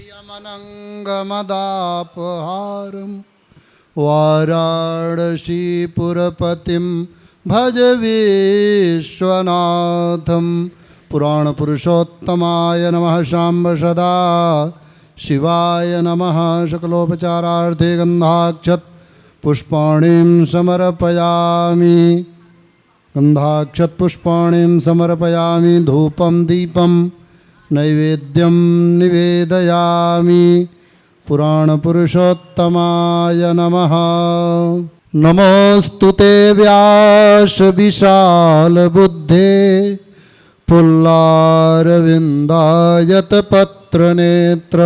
यमनङ्गमदापहारं वाराणसीपुरपतिं भज विश्वनाथं। पुराणपुरुषोत्तमाय नमः। शाम्ब सदा शिवाय नमः। सकलोपचारार्थे गन्धाक्षत पुष्पाणिं समर्पयामि। गन्धाक्षत पुष्पाणिं समर्पयामि। धूपं दीपं नैवेद्यं निवेदयामि। पुराणपुरुषोत्तमाय नमः। नमोऽस्तु ते व्यास विशालबुद्धे पुल्लारविन्दायत पत्रनेत्र।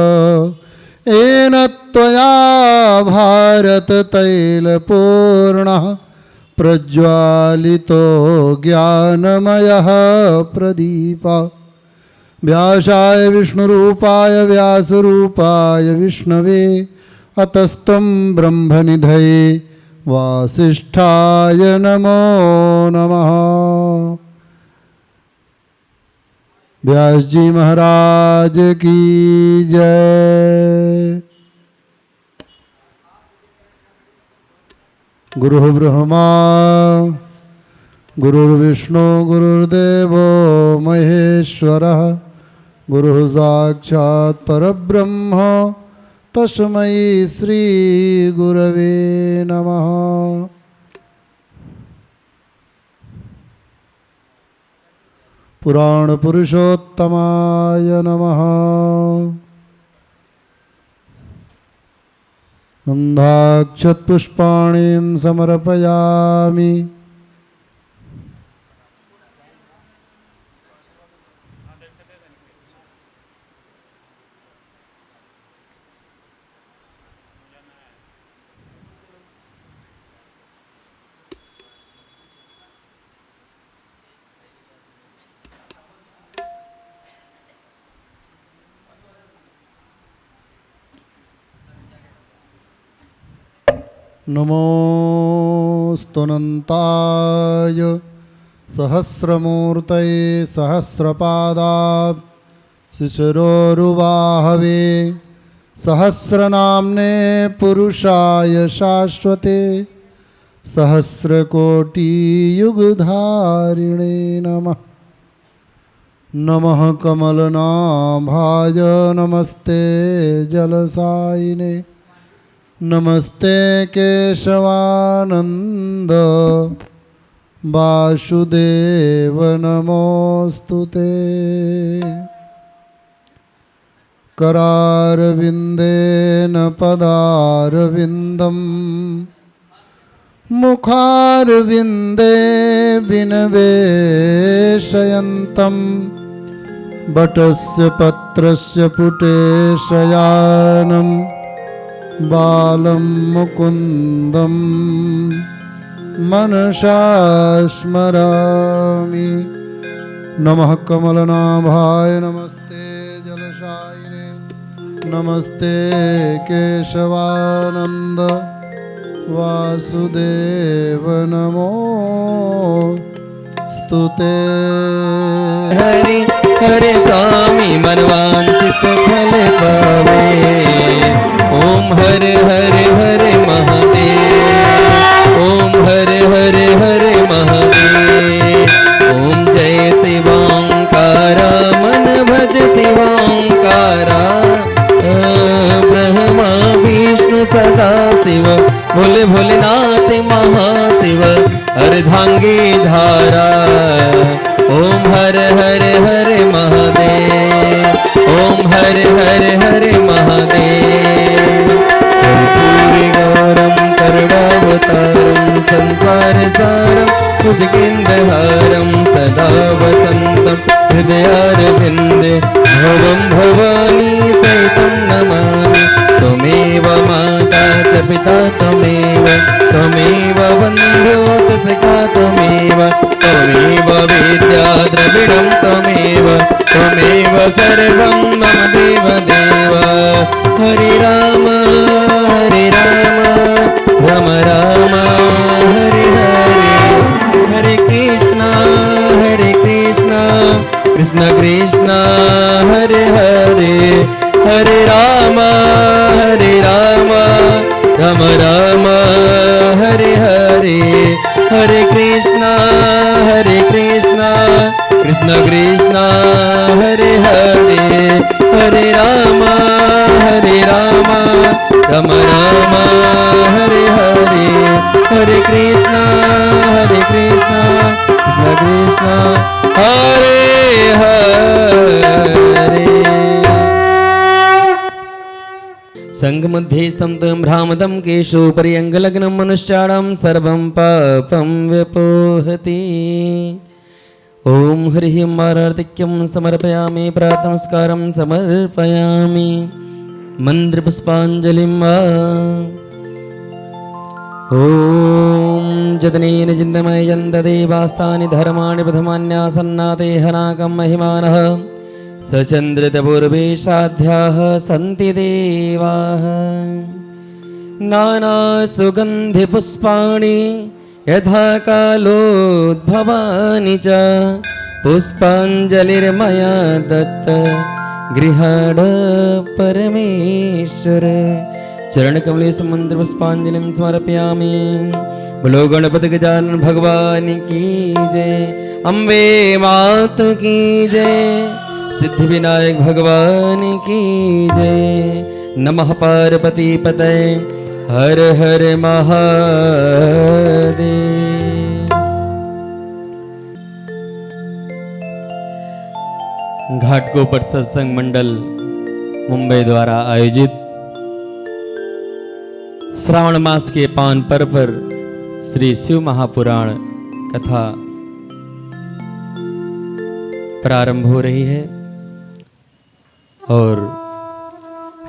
येन त्वया भारत तैलपूर्णः प्रज्वालितो ज्ञानमयः प्रदीपः। व्यासाय विष्णुरूपाय व्यासरूपाय विष्णवे अतस्त्वं ब्रह्मनिधये वासिष्ठाय नमो नमः। व्यास जी महाराज की जय। गुरुः ब्रह्मा गुरुर्विष्णु गुरुर्देवो महेश्वरः। गुरुः साक्षात् परब्रह्म तस्मै श्री गुरवे नमः। पुराण पुरुषोत्तमाय नमः। गन्धाक्षत पुष्पाणिं समर्पयामि। नमोस्तुनन्ताय सहस्रमूर्तये सहस्रपादाय शिशिरोरुवाहवे सहस्रनाम्ने पुरुषाय शाश्वते सहस्रकोटियुगधारिणे नमः। नमः कमलनाभाय नमस्ते जलसायिने नमस्ते केशवानंद वासुदेव नमोस्तुते। करारविन्देन पदारविन्दं मुखारविन्दे विनिवेशयन्तं बटस्य पत्रस्य पुटे शयानं बालं मुकुन्दं मनसा स्मरामि। नमः कमलनाभाय नमस्ते जलशायिने नमस्ते केशवानंद वासुदेव नमोस्तुते। हरि हरे स्वामी मनवांचित फल पावे। ओम हरे हरे हरे महादेव। ओम हरे हरे हरे महादेव। ओम जय शिवांकारा मन भज शिवांकारा। ब्रह्मा विष्णु सदा शिव भोले भोलेनाथ महाशिव अर्धांगी धारा। ओम हरे हरे हरे महादेव। ओम हरे हरे हरे महादेव। कर्पूरी गौरम करुणावतारम संसार सारम भुजगेन्द्रहारम सदा वसंतम हृदयारविन्दे भवं भवानी सहितं नमामि। त्वमेव माता च पिता त्वमेव त्वमेव बन्धो च सखा त्वमेव त्वमेव विद्या द्रविणं त्वमेव त्वमेव सर्वं मम देव देव। हरे राम राम राम हरे हरे। हरे कृष्ण कृष्ण कृष्ण हरे हरे। हरे हरे राम राम राम हरे हरे, हरे कृष्ण कृष्ण कृष्ण हरे हरे, हरे राम राम राम हरे हरे, हरे कृष्ण कृष्ण कृष्ण हरे हरे। संघमध्ये स्तं तं भ्रामदं केशो पर्यङ्गलग्नं मनुष्याणां सर्वं पापं व्यपोहति। ॐ हरिः मारार्तिक्यं समर्पयामि, प्रातःस्कारं समर्पयामि, मन्त्रपुष्पाञ्जलिं वा। ॐ जतनेन चिन्तमयन्तदेवास्तानि धर्माणि प्रथमान्यासन्नाते हनाकं महिमानः, सचन्द्रतपूर्वे साध्याः सन्ति देवाः। नानासुगन्धिपुष्पाणि यथा कालोद्भवानि च, पुष्पाञ्जलिर्मया दत्त गृहाण परमेश्वर। चरणकमले मन्त्रपुष्पाञ्जलिं समर्पयामि। बोलो गणपति गजानन भगवान की जय, अम्बे मातु की जय, सिद्धि विनायक भगवान की जय। नमः पार्वती पतये हर हर महादेव। घाटकोपर सत्संग मंडल मुंबई द्वारा आयोजित श्रावण मास के पावन पर्व पर श्री शिव महापुराण कथा प्रारंभ हो रही है और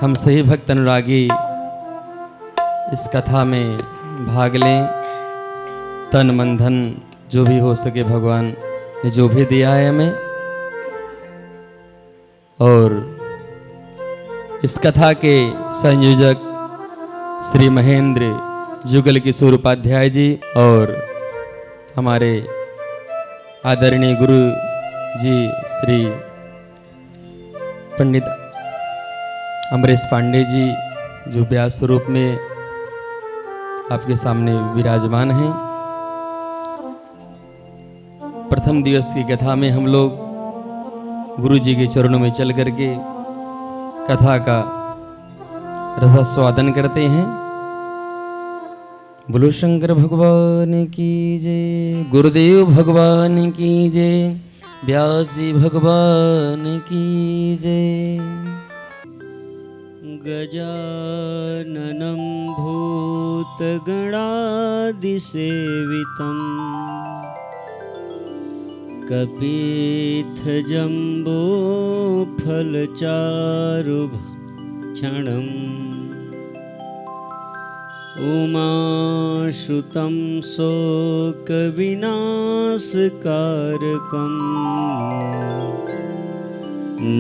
हम सही भक्त अनुरागी इस कथा में भाग लें। तन मन धन जो भी हो सके भगवान ने जो भी दिया है हमें। और इस कथा के संयोजक श्री महेंद्र जुगल किशोर उपाध्याय जी और हमारे आदरणीय गुरु जी श्री पंडित अमरेश पांडे जी जो व्यास स्वरूप में आपके सामने विराजमान हैं। प्रथम दिवस की कथा में हम लोग गुरु जी के चरणों में चल करके कथा का रसास्वादन करते हैं। बोलो शंकर भगवान की जय, गुरुदेव भगवान की जय, व्यास जी भगवान की जय। गजाननं भूतगणादिसेवितं कपित्थजम्बोफलचारुभक्षणम् उमासुतं शोकविनाशकारकम्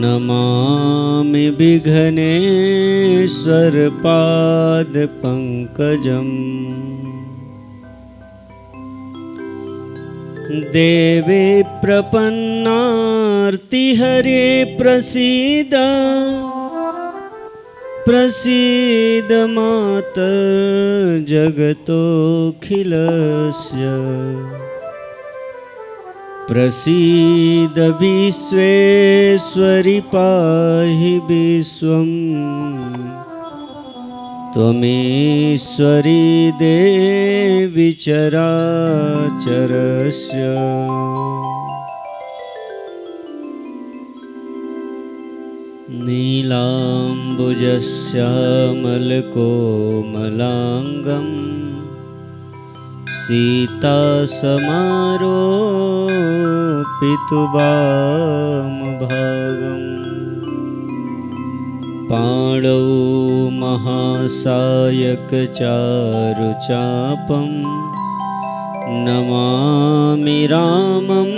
नमामि विघ्नेश्वरपादपङ्कजम्। देवे प्रपन्नार्तिहरे प्रसीद प्रसीद मातर्जगतोऽखिलस्य। प्रसीद विश्वेश्वरि पाहि विश्वं, त्वमीश्वरी देवी चराचरस्य। नीलाम्बुजश्यामलकोमलाङ्गं सीतासमारोपितुवामभागम्। पाणौ महासायकचारुचापं नमामि रामं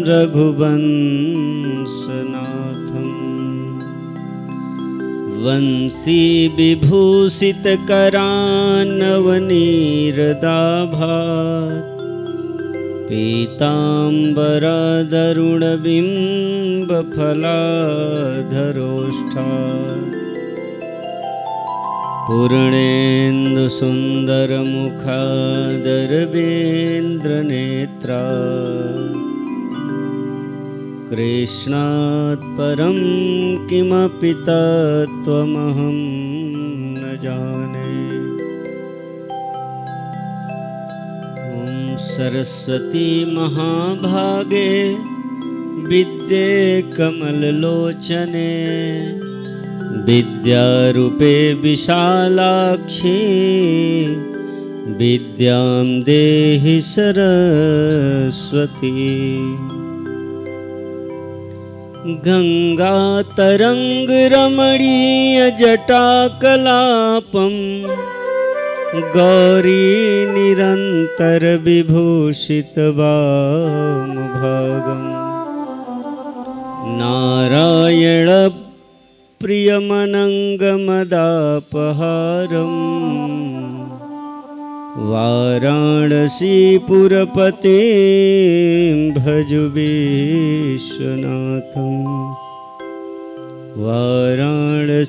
रघुवंशनाथम्। वंशी विभूषितकरान्नवनीरदाभात् पीताम्बरादरुणबिम्बफलाधरोष्ठा पूर्णेन्दुसुन्दरमुखादरवेन्द्रनेत्रा कृष्णात् परं किमपि तत्त्वमहं न जाने। ॐ सरस्वती महाभागे विद्ये कमललोचने विद्यारूपे विशालाक्षी विद्यां देहि सरस्वती। गङ्गातरङ्गरमणीयजटाकलापं गौरी निरन्तरविभूषितवामभागम् नारायणप्रियमनङ्गमदापहारम् वाराणसीपुरपतिं भज विश्वनाथं वाराणसीपुरपतिं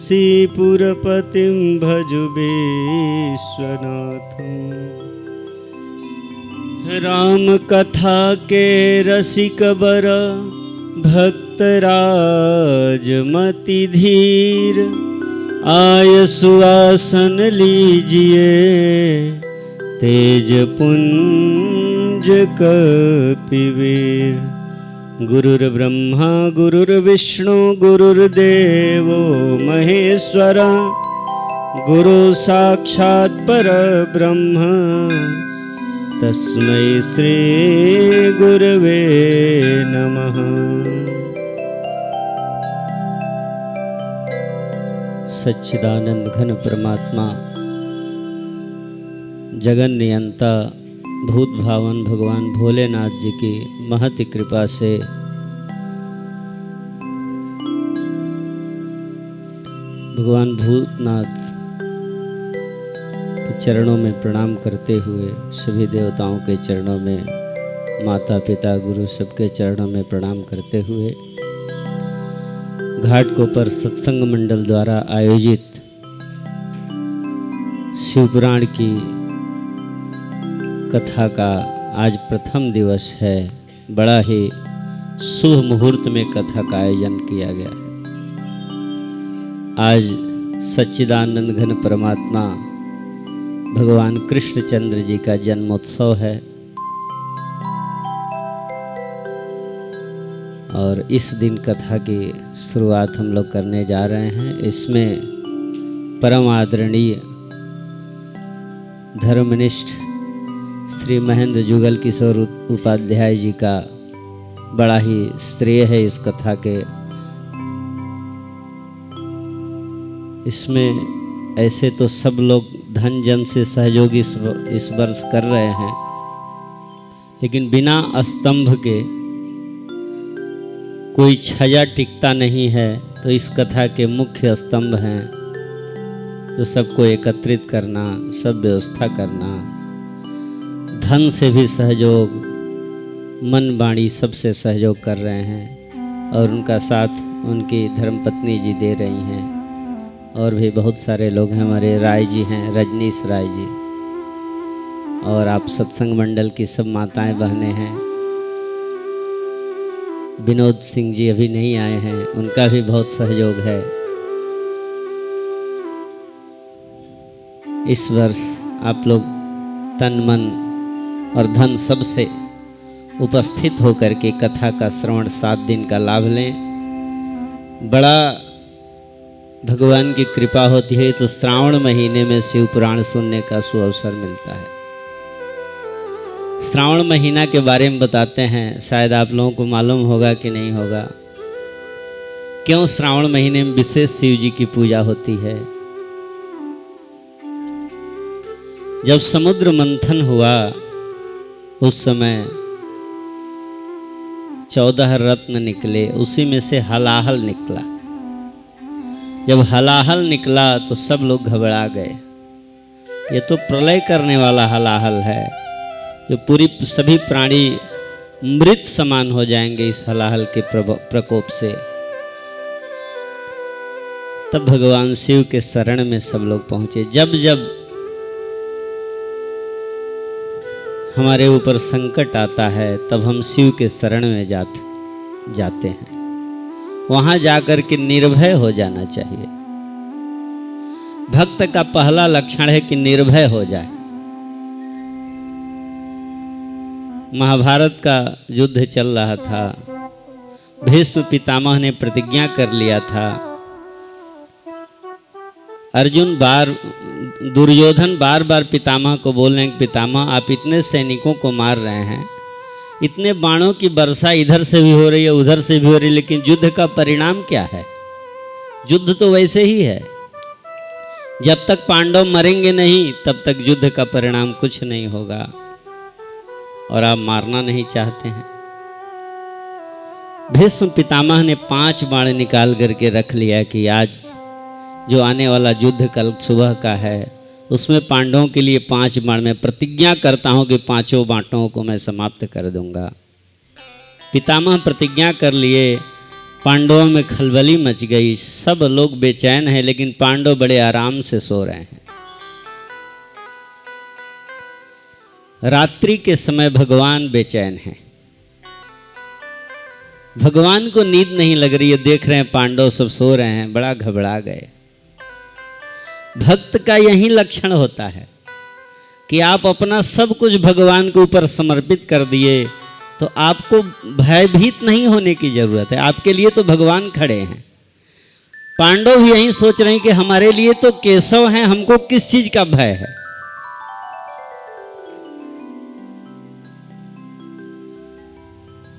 भज विश्वनाथं। राम कथा के रसिक बर भक्तराजमति धीर आय सुआसन लीजिए तेज पुंज कपिवीर। गुरुर्ब्रह्मा गुरुर्विष्णु गुरुर्देवो महेश्वर गुरु साक्षात् परब्रह्म तस्मै श्री गुरवे नमः। सच्चिदानंद घन परमात्मा जगन नियंता भूत भावन भगवान भोलेनाथ जी की महती कृपा से भगवान भूतनाथ के चरणों में प्रणाम करते हुए सभी देवताओं के चरणों में माता पिता गुरु सबके चरणों में प्रणाम करते हुए घाटकोपर सत्संग मंडल द्वारा आयोजित शिवपुराण की कथा का आज प्रथम दिवस है। बड़ा ही शुभ मुहूर्त में कथा का आयोजन किया गया है। आज सच्चिदानंद घन परमात्मा भगवान कृष्णचंद्र जी का जन्मोत्सव है और इस दिन कथा की शुरुआत हम लोग करने जा रहे हैं। इसमें परम आदरणीय धर्मनिष्ठ श्री महेंद्र जुगल किशोर उपाध्याय जी का बड़ा ही श्रेय है इस कथा के। इसमें ऐसे तो सब लोग धन जन से सहयोग इस वर्ष कर रहे हैं, लेकिन बिना स्तंभ के कोई छाया टिकता नहीं है। तो इस कथा के मुख्य स्तंभ हैं जो सबको एकत्रित करना, सब व्यवस्था करना, धन से भी सहयोग, मन वाणी सबसे सहयोग कर रहे हैं और उनका साथ उनकी धर्मपत्नी जी दे रही हैं और भी बहुत सारे लोग हैं। हमारे राय जी हैं, रजनीश राय जी, और आप सत्संग मंडल की सब माताएं बहनें हैं। विनोद सिंह जी अभी नहीं आए हैं, उनका भी बहुत सहयोग है। इस वर्ष आप लोग तन मन और धन सबसे उपस्थित होकर के कथा का श्रवण 7 दिन का लाभ लें। बड़ा भगवान की कृपा होती है तो श्रावण महीने में शिव पुराण सुनने का सुअवसर मिलता है। श्रावण महीना के बारे में बताते हैं, शायद आप लोगों को मालूम होगा कि नहीं होगा। क्यों श्रावण महीने में विशेष शिव जी की पूजा होती है? जब समुद्र मंथन हुआ उस समय 14 रत्न निकले, उसी में से हलाहल निकला। जब हलाहल निकला तो सब लोग घबरा गए, ये तो प्रलय करने वाला हलाहल है, जो पूरी सभी प्राणी मृत समान हो जाएंगे इस हलाहल के प्रकोप से। तब भगवान शिव के शरण में सब लोग पहुंचे। जब जब हमारे ऊपर संकट आता है तब हम शिव के शरण में जाते हैं। वहां जाकर के निर्भय हो जाना चाहिए। भक्त का पहला लक्षण है कि निर्भय हो जाए। महाभारत का युद्ध चल रहा था। भीष्म पितामह ने प्रतिज्ञा कर लिया था। दुर्योधन बार बार पितामह को बोल रहे हैं कि पितामह आप इतने सैनिकों को मार रहे हैं, इतने बाणों की वर्षा इधर से भी हो रही है उधर से भी हो रही है, लेकिन युद्ध का परिणाम क्या है? युद्ध तो वैसे ही है। जब तक पांडव मरेंगे नहीं तब तक युद्ध का परिणाम कुछ नहीं होगा, और आप मारना नहीं चाहते हैं। भीष्म पितामह ने 5 बाण निकाल करके रख लिया कि आज जो आने वाला युद्ध कल सुबह का है उसमें पांडवों के लिए 5 बाण में प्रतिज्ञा करता हूं कि 5 बाणों को मैं समाप्त कर दूंगा। पितामह प्रतिज्ञा कर लिए। पांडवों में खलबली मच गई। सब लोग बेचैन हैं, लेकिन पांडव बड़े आराम से सो रहे हैं। रात्रि के समय भगवान बेचैन हैं। भगवान को नींद नहीं लग रही है। देख रहे हैं पांडव सब सो रहे हैं, बड़ा घबरा गए। भक्त का यही लक्षण होता है कि आप अपना सब कुछ भगवान के ऊपर समर्पित कर दिए तो आपको भयभीत नहीं होने की जरूरत है। आपके लिए तो भगवान खड़े हैं। पांडव भी यही सोच रहे हैं कि हमारे लिए तो केशव हैं, हमको किस चीज का भय है।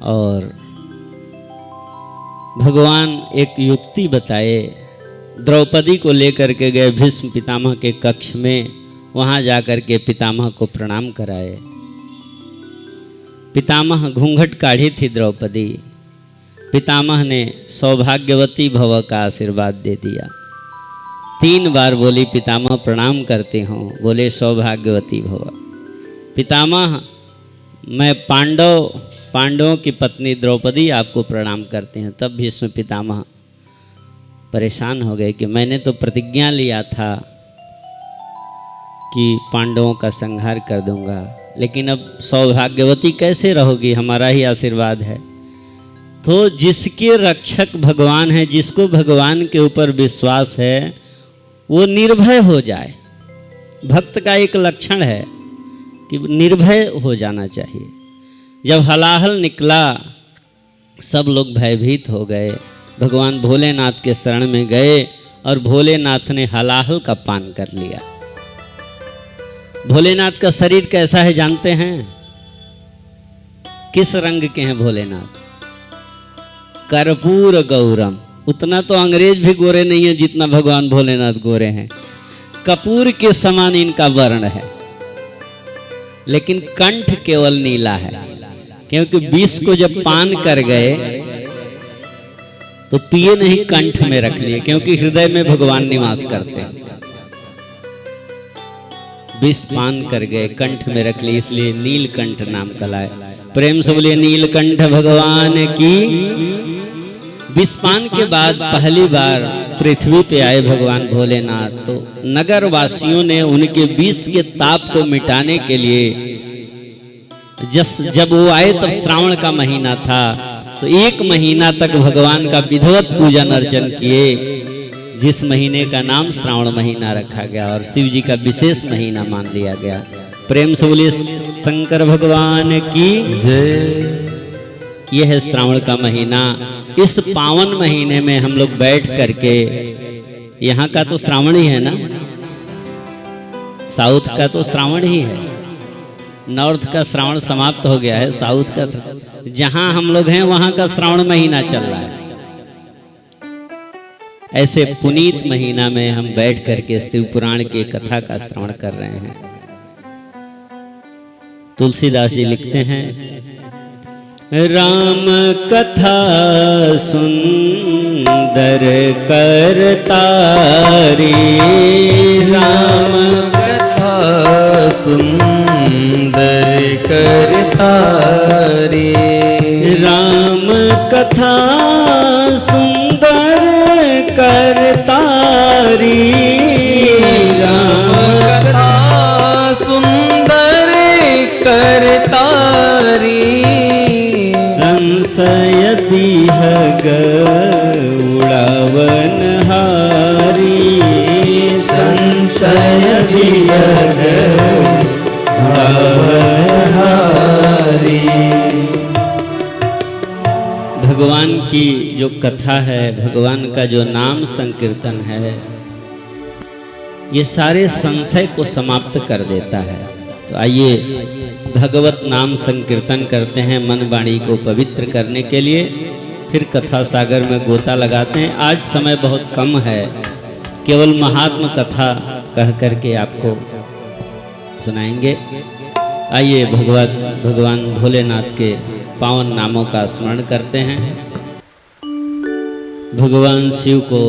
और भगवान एक युक्ति बताए। द्रौपदी को लेकर के गए भीष्म पितामह के कक्ष में। वहां जाकर के पितामह को प्रणाम कराए। पितामह घूंघट काढ़ी थी द्रौपदी। पितामह ने सौभाग्यवती भव का आशीर्वाद दे दिया। 3 बार बोली पितामह प्रणाम करते हूँ। बोले सौभाग्यवती भव। पितामह मैं पांडवों की पत्नी द्रौपदी आपको प्रणाम करते हैं। तब भीष्म पितामह परेशान हो गए कि मैंने तो प्रतिज्ञा लिया था कि पांडवों का संहार कर दूंगा, लेकिन अब सौभाग्यवती कैसे रहोगी? हमारा ही आशीर्वाद है। तो जिसके रक्षक भगवान है, जिसको भगवान के ऊपर विश्वास है, वो निर्भय हो जाए। भक्त का एक लक्षण है कि निर्भय हो जाना चाहिए। जब हलाहल निकला सब लोग भयभीत हो गए। भगवान भोलेनाथ के शरण में गए और भोलेनाथ ने हलाहल का पान कर लिया। भोलेनाथ का शरीर कैसा है जानते हैं? किस रंग के हैं भोलेनाथ? कर्पूर गौरम। उतना तो अंग्रेज भी गोरे नहीं है जितना भगवान भोलेनाथ गोरे हैं। कपूर के समान इनका वर्ण है, लेकिन कंठ केवल नीला है, क्योंकि विष को जब पान कर गए तो पिए नहीं, कंठ में रख लिए, क्योंकि हृदय में भगवान निवास करते हैं। विष पान कर गए, कंठ में रख लिए, इसलिए नीलकंठ नाम कहलाए। प्रेम से बोलिए नीलकंठ भगवान की। विष पान के बाद पहली बार पृथ्वी पे आए भगवान भोलेनाथ, तो नगर वासियों ने उनके विष के ताप को मिटाने के लिए जब वो आए तब श्रावण का महीना था, तो 1 महीना तक भगवान का विधिवत पूजन अर्चन किए, जिस महीने का नाम श्रावण महीना रखा गया और शिव जी का विशेष महीना मान लिया गया। प्रेम से बोलिए शंकर भगवान की जय। यह है श्रावण का महीना। इस पावन महीने में हम लोग बैठ करके, यहाँ का तो श्रावण ही है ना, साउथ का तो श्रावण ही है, नॉर्थ का श्रावण समाप्त हो गया है, साउथ का जहां हम लोग हैं वहां का श्रावण महीना चल रहा है। ऐसे पुनीत महीना में हम बैठ करके शिव पुराण की कथा का श्रवण कर रहे हैं। तुलसीदास जी लिखते हैं, राम कथा सुंदर करता रे, राम कथा सुंदर कर सुंदर करतारी राम कथा सुंदर करतारी संशय बिहग उड़ावन हारी संशय बिहग उड़ावन हारी। भगवान की जो कथा है, भगवान का जो नाम संकीर्तन है, ये सारे संशय को समाप्त कर देता है। तो आइए भगवत नाम संकीर्तन करते हैं मन वाणी को पवित्र करने के लिए, फिर कथा सागर में गोता लगाते हैं। आज समय बहुत कम है, केवल महात्म कथा कह करके आपको सुनाएंगे। आइए भगवान भोलेनाथ के पावन नामों का स्मरण करते हैं। भगवान शिव को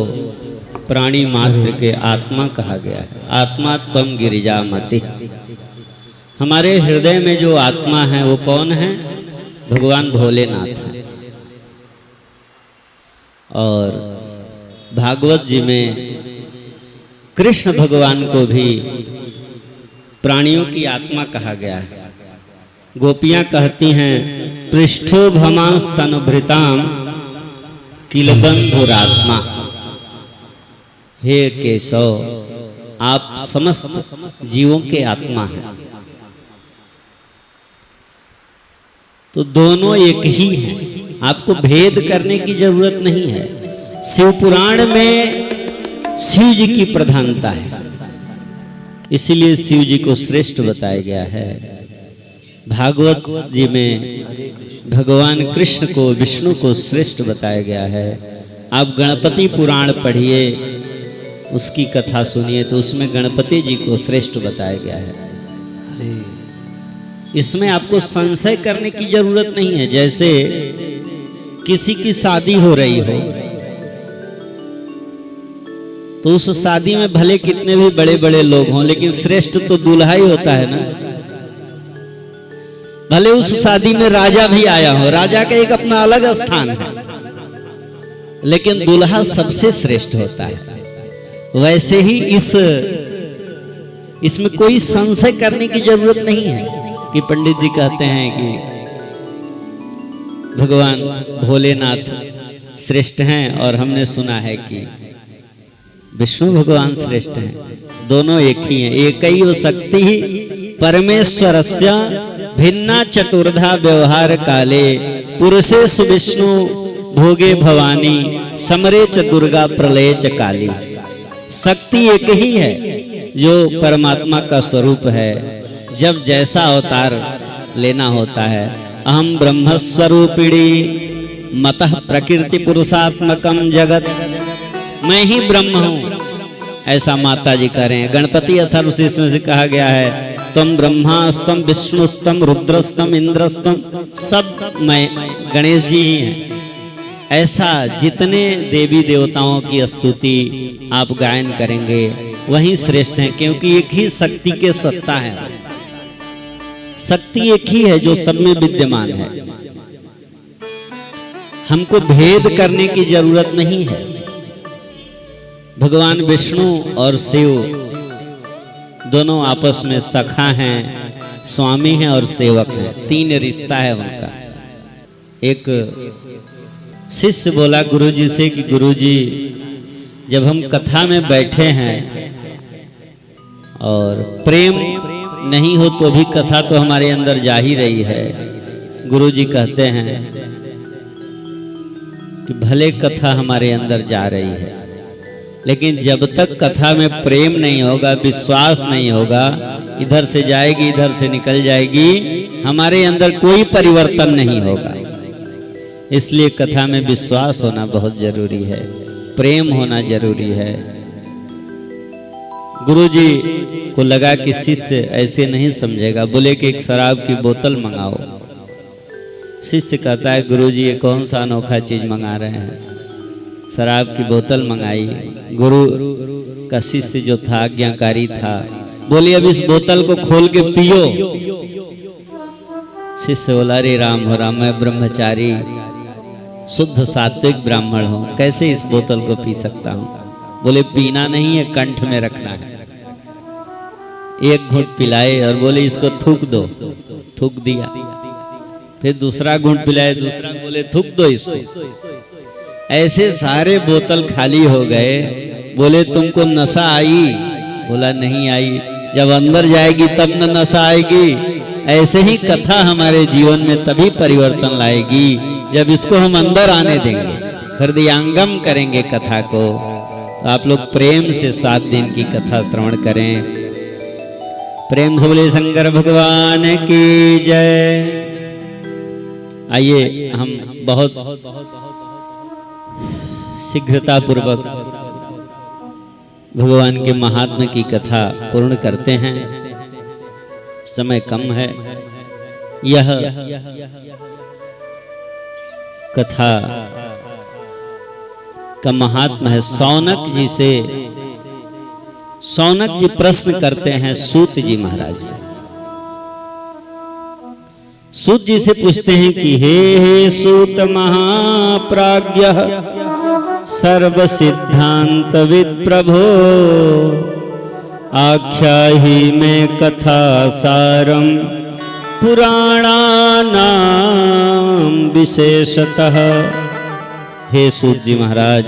प्राणी मात्र के आत्मा कहा गया है। आत्मा त्वं गिरिजामति। हमारे हृदय में जो आत्मा है वो कौन है? भगवान भोलेनाथ है। और भागवत जी में कृष्ण भगवान को भी प्राणियों की आत्मा कहा गया है। गोपियां कहती हैं पृष्ठो भमास्तनुभृताम किलबंधुरात्मा। हे केशव, आप समस्त जीवों के आत्मा हैं। तो दोनों एक ही हैं, आपको भेद करने की जरूरत नहीं है। शिव पुराण में शिव जी की प्रधानता है, इसीलिए शिव जी को श्रेष्ठ बताया गया है। भागवत जी में भगवान कृष्ण को, विष्णु को श्रेष्ठ बताया गया है। आप गणपति पुराण पढ़िए, उसकी कथा सुनिए, तो उसमें गणपति जी को श्रेष्ठ बताया गया है। इसमें आपको संशय करने की जरूरत नहीं है। जैसे किसी की शादी हो रही हो, तो उस शादी में भले कितने भी बड़े बड़े लोग हों, लेकिन श्रेष्ठ तो दूल्हा ही होता है ना। भले उस शादी में राजा भी आया हो, राजा का एक अपना अलग स्थान है, लेकिन दूल्हा सबसे श्रेष्ठ होता है। वैसे ही इसमें कोई संशय करने की जरूरत नहीं है कि पंडित जी कहते हैं कि भगवान भोलेनाथ श्रेष्ठ हैं और हमने सुना है कि विष्णु भगवान श्रेष्ठ हैं। दोनों एक ही हैं। एकैव शक्ति परमेश्वरस्य भिन्ना चतुर्धा व्यवहार काले पुरुषेषु विष्णु भोगे भवानी समरे च दुर्गा प्रलय च काली। शक्ति एक ही है जो परमात्मा का स्वरूप है। जब जैसा अवतार लेना होता है, अहम ब्रह्मस्वरूपिणी मतः प्रकृति पुरुषात्मकम जगत, मैं ही ब्रह्म हूँ, ऐसा माता जी कह रहे हैं। गणपति अथर्वशीर्ष में से कहा गया है तुम ब्रह्मास्तम विष्णुस्तम रुद्रस्तम इंद्रस्तम, सब मैं गणेश जी ही हैं। ऐसा जितने देवी देवताओं की स्तुति आप गायन करेंगे वही श्रेष्ठ हैं, क्योंकि एक ही शक्ति के सत्ता है। शक्ति एक ही है जो सब में विद्यमान है। हमको भेद करने की जरूरत नहीं है। भगवान विष्णु और शिव दोनों आपस में सखा हैं, स्वामी हैं और सेवक हैं। तीन रिश्ता है उनका। एक शिष्य बोला गुरुजी से कि गुरुजी, जब हम कथा में बैठे हैं और प्रेम नहीं हो तो भी कथा तो हमारे अंदर जा ही रही है। गुरुजी कहते हैं कि भले कथा हमारे अंदर जा रही है, लेकिन जब तक कथा में प्रेम नहीं होगा, विश्वास नहीं होगा, इधर से जाएगी इधर से निकल जाएगी, हमारे अंदर कोई परिवर्तन नहीं होगा। इसलिए कथा में विश्वास होना बहुत जरूरी है, प्रेम होना जरूरी है। गुरुजी को लगा कि शिष्य ऐसे नहीं समझेगा, बोले कि एक शराब की बोतल मंगाओ। शिष्य कहता है गुरुजी ये कौन सा अनोखा चीज मंगा रहे हैं। शराब की बोतल मंगाई। गुरु का शिष्य जो था आज्ञाकारी था, बोले अब इस बोतल को खोल के पियो। शिष्य बोला रे राम हो राम, मैं ब्रह्मचारी शुद्ध सात्विक ब्राह्मण हूं, कैसे इस बोतल को पी सकता हूं? बोले पीना नहीं है, कंठ में रखना है। एक घूंट पिलाए और बोले इसको थूक दो, थूक दिया। फिर दूसरा घूंट पिलाए, दूसरा बोले थूक दो इसको। ऐसे सारे बोतल खाली हो गए। बोले तुमको नशा आई? बोला नहीं आई। जब अंदर जाएगी तब न नशा आएगी। ऐसे ही कथा हमारे जीवन में तभी परिवर्तन लाएगी जब इसको हम अंदर आने देंगे, हृदयांगम करेंगे कथा को। तो आप लोग प्रेम से 7 दिन की कथा श्रवण करें। प्रेम से बोले शंकर भगवान की जय। आइए हम बहुत शीघ्रता पूर्वक भगवान के महात्म्य की कथा पूर्ण करते हैं। समय कम है। यह कथा का महात्म्य है। सौनक जी से, सौनक जी प्रश्न करते हैं सूत जी महाराज से। सूत जी से पूछते हैं कि हे सूत महाप्राज्ञ सर्व सिद्धांतविद प्रभो, आख्याहि में कथा सारम पुराणानाम विशेषतः। हे सूत जी महाराज,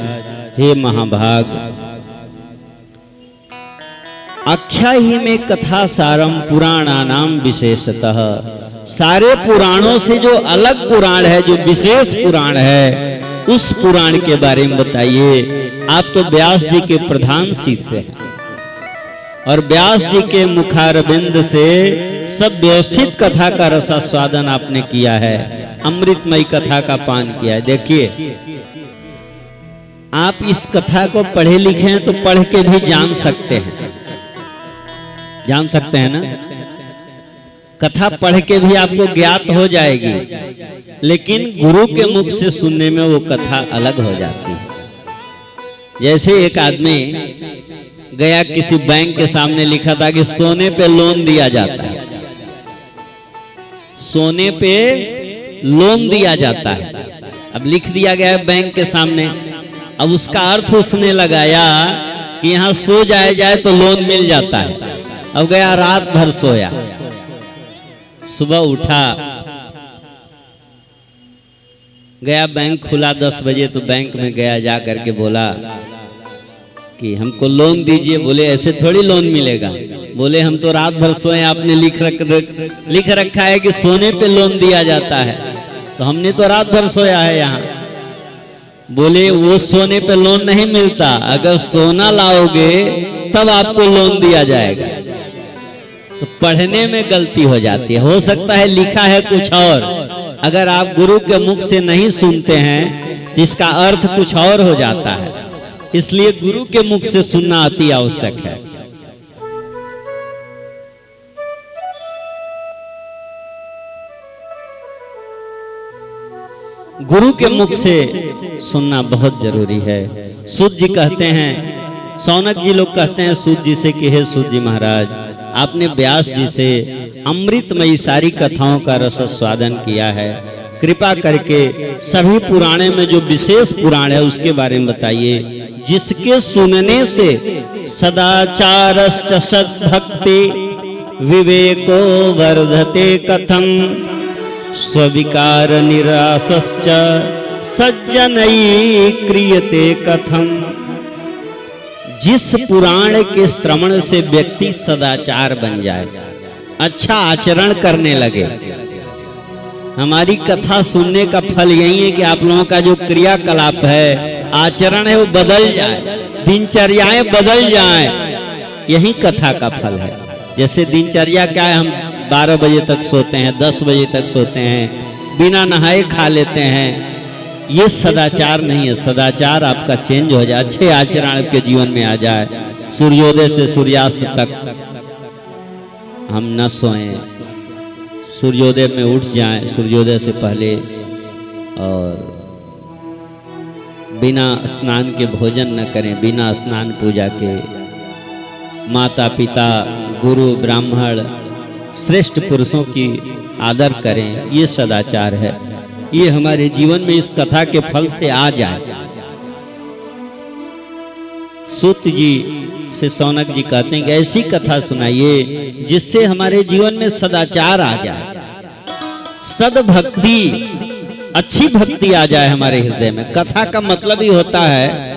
हे महाभाग, आख्याहि में कथा सारम पुराणानाम विशेषतः, सारे पुराणों से जो अलग पुराण है, जो विशेष पुराण है, उस पुराण के बारे में बताइए। आप तो व्यास जी के प्रधान शिष्य हैं और व्यास जी के मुखारबिंद से सब व्यवस्थित कथा का रसास्वादन आपने किया है, अमृतमयी कथा का पान किया है। देखिए, आप इस कथा को पढ़े लिखे हैं तो पढ़ के भी जान सकते हैं, जान सकते हैं ना। कथा पढ़ के भी आपको ज्ञात हो जाएगी, लेकिन गुरु के मुख से सुनने में वो कथा अलग हो जाती है। जैसे एक आदमी गया किसी बैंक के सामने, लिखा था कि सोने पे लोन दिया जाता है, सोने पे लोन दिया जाता है। अब लिख दिया गया है बैंक के सामने। अब उसका अर्थ उसने लगाया कि यहाँ सो जाए तो लोन मिल जाता है। अब गया, रात भर सोया, सुबह उठा, गया बैंक खुला 10 बजे, तो बैंक में गया, जा करके बोला कि हमको लोन दीजिए। बोले ऐसे थोड़ी लोन मिलेगा। बोले हम तो रात भर सोए, आपने लिख रखा है कि सोने पे लोन दिया जाता है, तो हमने तो रात भर सोया है यहाँ। बोले वो सोने पे लोन नहीं मिलता, अगर सोना लाओगे तब आपको लोन दिया जाएगा। तो पढ़ने में गलती हो जाती है। हो सकता है लिखा है कुछ और, अगर आप गुरु के मुख से नहीं सुनते हैं तो इसका अर्थ कुछ और हो जाता है। इसलिए गुरु के मुख से सुनना अति आवश्यक है। गुरु के मुख से सुनना बहुत जरूरी है। सूत जी कहते हैं, सौनक जी लोग कहते हैं सूत जी से कि हे सूत जी महाराज, आपने व्यास जी से अमृतमयी सारी कथाओं का रसास्वादन किया है, कृपा करके सभी पुराणे में जो विशेष पुराण है उसके बारे में बताइए, जिसके सुनने से सदाचारश्च सद्भक्ति विवेको वर्धते कथम, स्विकार निरासश्च सज्जनई क्रियते कथम। जिस पुराण के श्रवण से व्यक्ति सदाचार बन जाए, अच्छा आचरण करने लगे। हमारी कथा सुनने का फल यही है कि आप लोगों का जो क्रियाकलाप है, आचरण है, वो बदल जाए, दिनचर्याएं बदल जाए। यही कथा का फल है। जैसे दिनचर्या क्या है, हम 12 बजे तक सोते हैं, 10 बजे तक सोते हैं, बिना नहाए खा लेते हैं। ये सदाचार नहीं है। सदाचार आपका चेंज हो जाए, अच्छे आचरण आपके जीवन में आ जाए। सूर्योदय से सूर्यास्त तक हम न सोएं, सूर्योदय में उठ जाएं, सूर्योदय से पहले, और बिना स्नान के भोजन न करें, बिना स्नान पूजा के। माता पिता, गुरु, ब्राह्मण, श्रेष्ठ पुरुषों की आदर करें, ये सदाचार है। ये हमारे जीवन में इस कथा के फल से आ जाए। सूत जी से सौनक जी कहते हैं कि ऐसी कथा सुनाइए जिससे हमारे जीवन में सदाचार आ जाए, सद्भक्ति, अच्छी भक्ति आ जाए हमारे हृदय में। कथा का मतलब ही होता है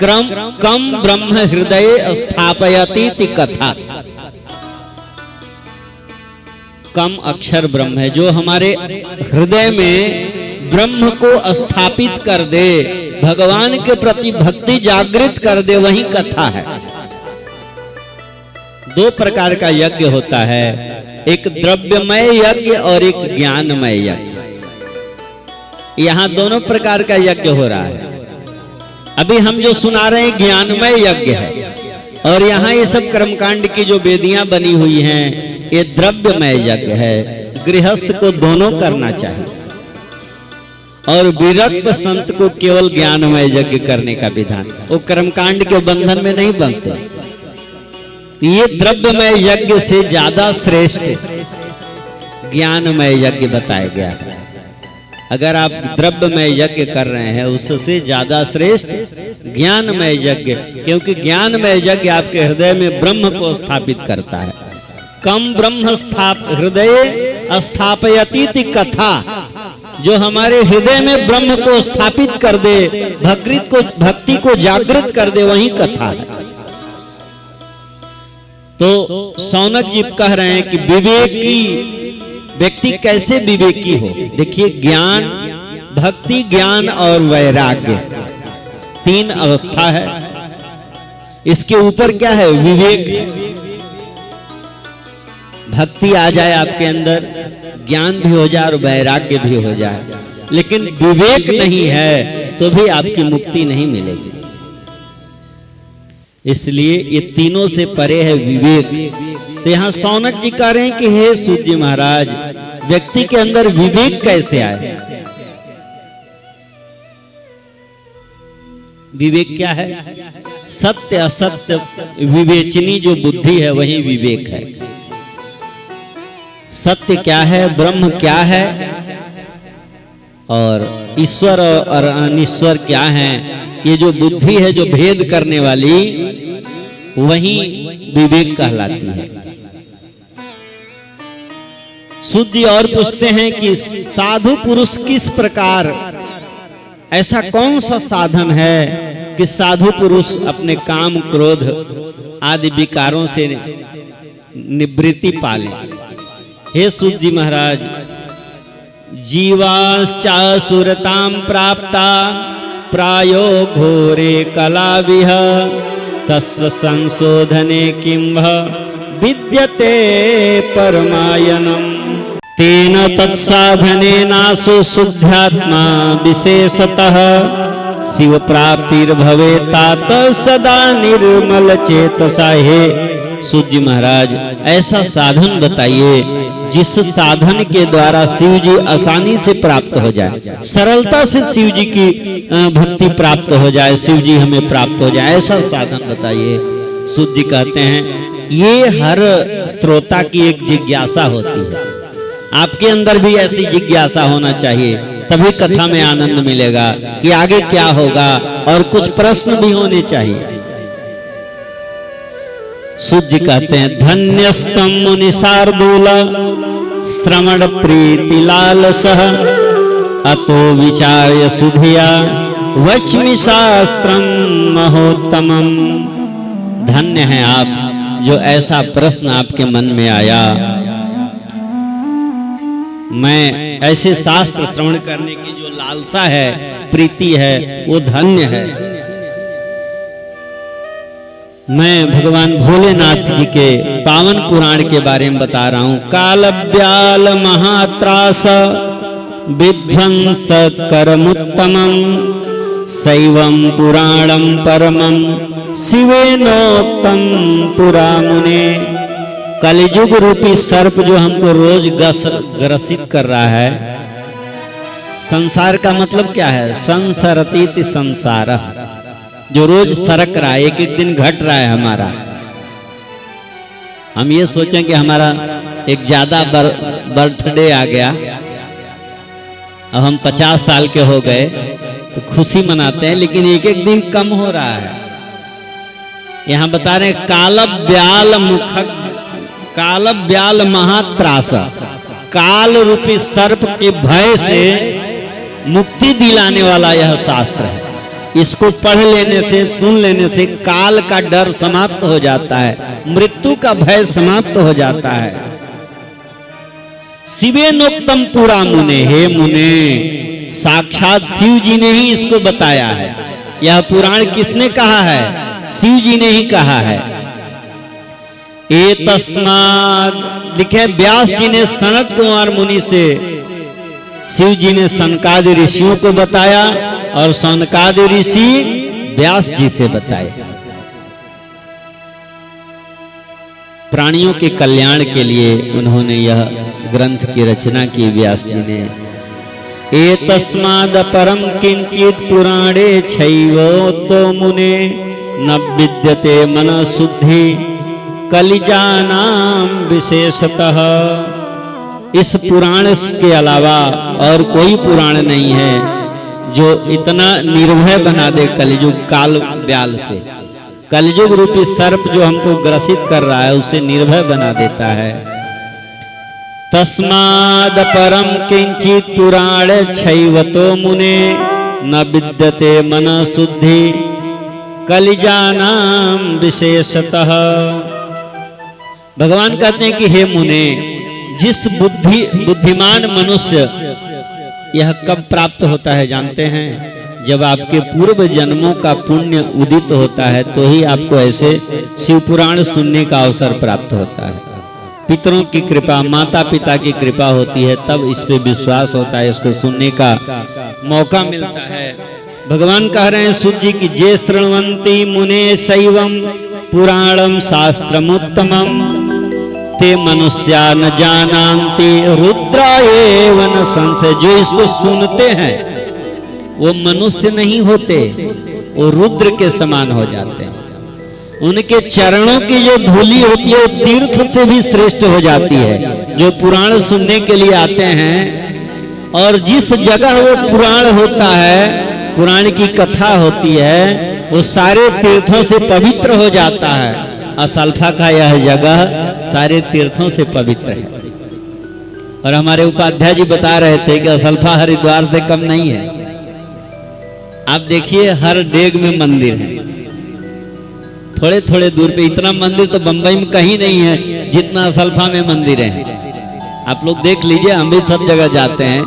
कम ब्रह्म हृदय स्थापयति कथा। कम अक्षर ब्रह्म है जो हमारे हृदय में ब्रह्म को स्थापित कर दे, भगवान के प्रति भक्ति जागृत कर दे, वही कथा है। दो प्रकार का यज्ञ होता है, एक द्रव्यमय यज्ञ और एक ज्ञानमय यज्ञ। यहां दोनों प्रकार का यज्ञ हो रहा है। अभी हम जो सुना रहे हैं ज्ञानमय यज्ञ है, और यहाँ ये सब कर्मकांड की जो वेदियां बनी हुई हैं ये द्रव्यमय यज्ञ है। गृहस्थ को दोनों करना चाहिए, और विरक्त संत को केवल ज्ञानमय यज्ञ करने का विधान। वो कर्मकांड के बंधन में नहीं बनते। तो ये द्रव्यमय यज्ञ से ज्यादा श्रेष्ठ ज्ञानमय यज्ञ बताया गया है। अगर आप द्रव्यमय यज्ञ कर रहे हैं उससे ज्यादा श्रेष्ठ ज्ञानमय यज्ञ, क्योंकि ज्ञानमय यज्ञ आपके हृदय में ब्रह्म को स्थापित करता है। कम ब्रह्म हृदय स्थापयति कथा, जो हमारे हृदय में ब्रह्म को स्थापित कर दे, भक्ति को जागृत कर दे, वही कथा है। तो सौनक जी कह रहे हैं कि विवेकी व्यक्ति कैसे विवेकी हो। देखिए, ज्ञान, भक्ति, ज्ञान और वैराग्य, तीन अवस्था है। इसके ऊपर क्या है? विवेक। भक्ति आ जाए आपके अंदर, ज्ञान भी हो जाए और वैराग्य भी हो जाए, लेकिन विवेक नहीं है तो भी आपकी मुक्ति नहीं मिलेगी। इसलिए ये तीनों से परे है विवेक। तो यहाँ सौनक जी कह रहे हैं कि हे सूत जी महाराज, व्यक्ति के अंदर विवेक कैसे आए? विवेक क्या है? सत्य असत्य विवेचनी जो बुद्धि है वही विवेक है। सत्य क्या है, ब्रह्म क्या है, और ईश्वर और अनिश्वर क्या है, ये जो बुद्धि है जो भेद करने वाली, वही विवेक कहलाती है। सूत जी और पूछते हैं कि साधु पुरुष किस प्रकार, ऐसा कौन सा साधन है कि साधु पुरुष अपने काम, क्रोध आदि विकारों से निवृत्ति पाले? हे सूत जी महाराज, जीवाश्चासुरतां प्राप्ता प्रायो घोरे कलाविह तस्य संशोधने किं विद्यते परमायनम्। तेन तत्साधनेनासु शुद्धात्मा विशेषतः शिव प्राप्तिर्भवेत् सदा निर्मल चेतसा। हे सूत जी महाराज, ऐसा साधन बताइए जिस साधन के द्वारा शिव जी आसानी से प्राप्त हो जाए, सरलता से शिव जी की भक्ति प्राप्त हो जाए, शिव जी हमें प्राप्त हो जाए, ऐसा साधन बताइए। सूत जी कहते हैं ये हर श्रोता की एक जिज्ञासा होती है। आपके अंदर भी ऐसी जिज्ञासा होना चाहिए, तभी कथा में आनंद मिलेगा कि आगे क्या होगा, और कुछ प्रश्न भी होने चाहिए। सूत जी कहते हैं धन्यस्तम मुनि शार्दूल श्रवण प्रीति लालसः अतो विचार्य सुधिया वच्मि शास्त्रम महोत्तमम्। धन्य है आप जो ऐसा प्रश्न आपके मन में आया। मैं ऐसे शास्त्र श्रवण करने की जो लालसा है, प्रीति है, वो धन्य है। मैं भगवान भोलेनाथ जी के पावन पुराण के बारे में बता रहा हूं। कालव्याल महात्रास विध्वंस करमुत्तमं शैवं पुराणं परमं शिवेनोक्तं पुरा मुने। कलियुग रूपी सर्प जो हमको रोज ग्रसित कर रहा है। संसार का मतलब क्या है? संसरतीति संसारः, जो रोज सरक रहा है, एक एक दिन घट रहा है हमारा। हम ये सोचें कि हमारा एक ज्यादा बर्थडे आ गया अब हम 50 साल के हो गए तो खुशी मनाते हैं, लेकिन एक एक दिन कम हो रहा है। यहां बता रहे हैं काल ब्याल महात्रास, काल रूपी सर्प के भय से मुक्ति दिलाने वाला यह शास्त्र है। इसको पढ़ लेने से, सुन लेने से काल का डर समाप्त हो जाता है, मृत्यु का भय समाप्त हो जाता है। शिवेनोक्तम पुरा मुने, हे मुने, साक्षात शिव जी ने ही इसको बताया है। यह पुराण किसने कहा है? शिव जी ने ही कहा है। एतस्माद् लिखे व्यास जी ने सनत कुमार मुनि से, शिव जी ने सनकादि ऋषियों को बताया और सनकादि ऋषि व्यास जी से बताया। प्राणियों के कल्याण के लिए उन्होंने यह ग्रंथ की रचना की व्यास जी ने। एतस्माद् परम किंचित पुराणे छैवोतो मुने न विद्यते मन शुद्धि कलिजानाम विशेषतः। इस पुराण के अलावा और कोई पुराण नहीं है जो इतना निर्भय बना दे कलियुग काल ब्याल से। कलियुग रूपी सर्प जो हमको ग्रसित कर रहा है उसे निर्भय बना देता है। तस्माद् परम किंचित पुराण छैवतो मुने न विद्यते मन शुद्धि कलिजानाम विशेषतः। भगवान कहते हैं कि हे मुने, जिस बुद्धिमान मनुष्य, यह कब प्राप्त होता है जानते हैं? जब आपके पूर्व जन्मों का पुण्य उदित होता है तो ही आपको ऐसे शिव पुराण सुनने का अवसर प्राप्त होता है। पितरों की कृपा, माता पिता की कृपा होती है, तब इस पे विश्वास होता है, इसको सुनने का मौका मिलता है। भगवान कह रहे हैं सूत जी की, जे शृण्वन्ति मुने शैवम पुराणम शास्त्रमुत्तमम ते मनुष्या न जानन्ति रुद्रा एव न संशय। जो इसको सुनते हैं वो मनुष्य नहीं होते, वो रुद्र के समान हो जाते हैं। उनके चरणों की जो धूली होती है वो तीर्थ से भी श्रेष्ठ हो जाती है। जो पुराण सुनने के लिए आते हैं और जिस जगह वो पुराण होता है, पुराण की कथा होती है, वो सारे तीर्थों से पवित्र हो जाता है। असल्फा का यह जगह सारे तीर्थों से पवित्र है। और हमारे उपाध्याय जी बता रहे थे कि असल्फा हरिद्वार से कम नहीं है। आप देखिए हर डेग में मंदिर है, थोड़े थोड़े दूर पे। इतना मंदिर तो बंबई में कहीं नहीं है जितना असल्फा में मंदिर है। आप लोग देख लीजिए, हम भी सब जगह जाते हैं,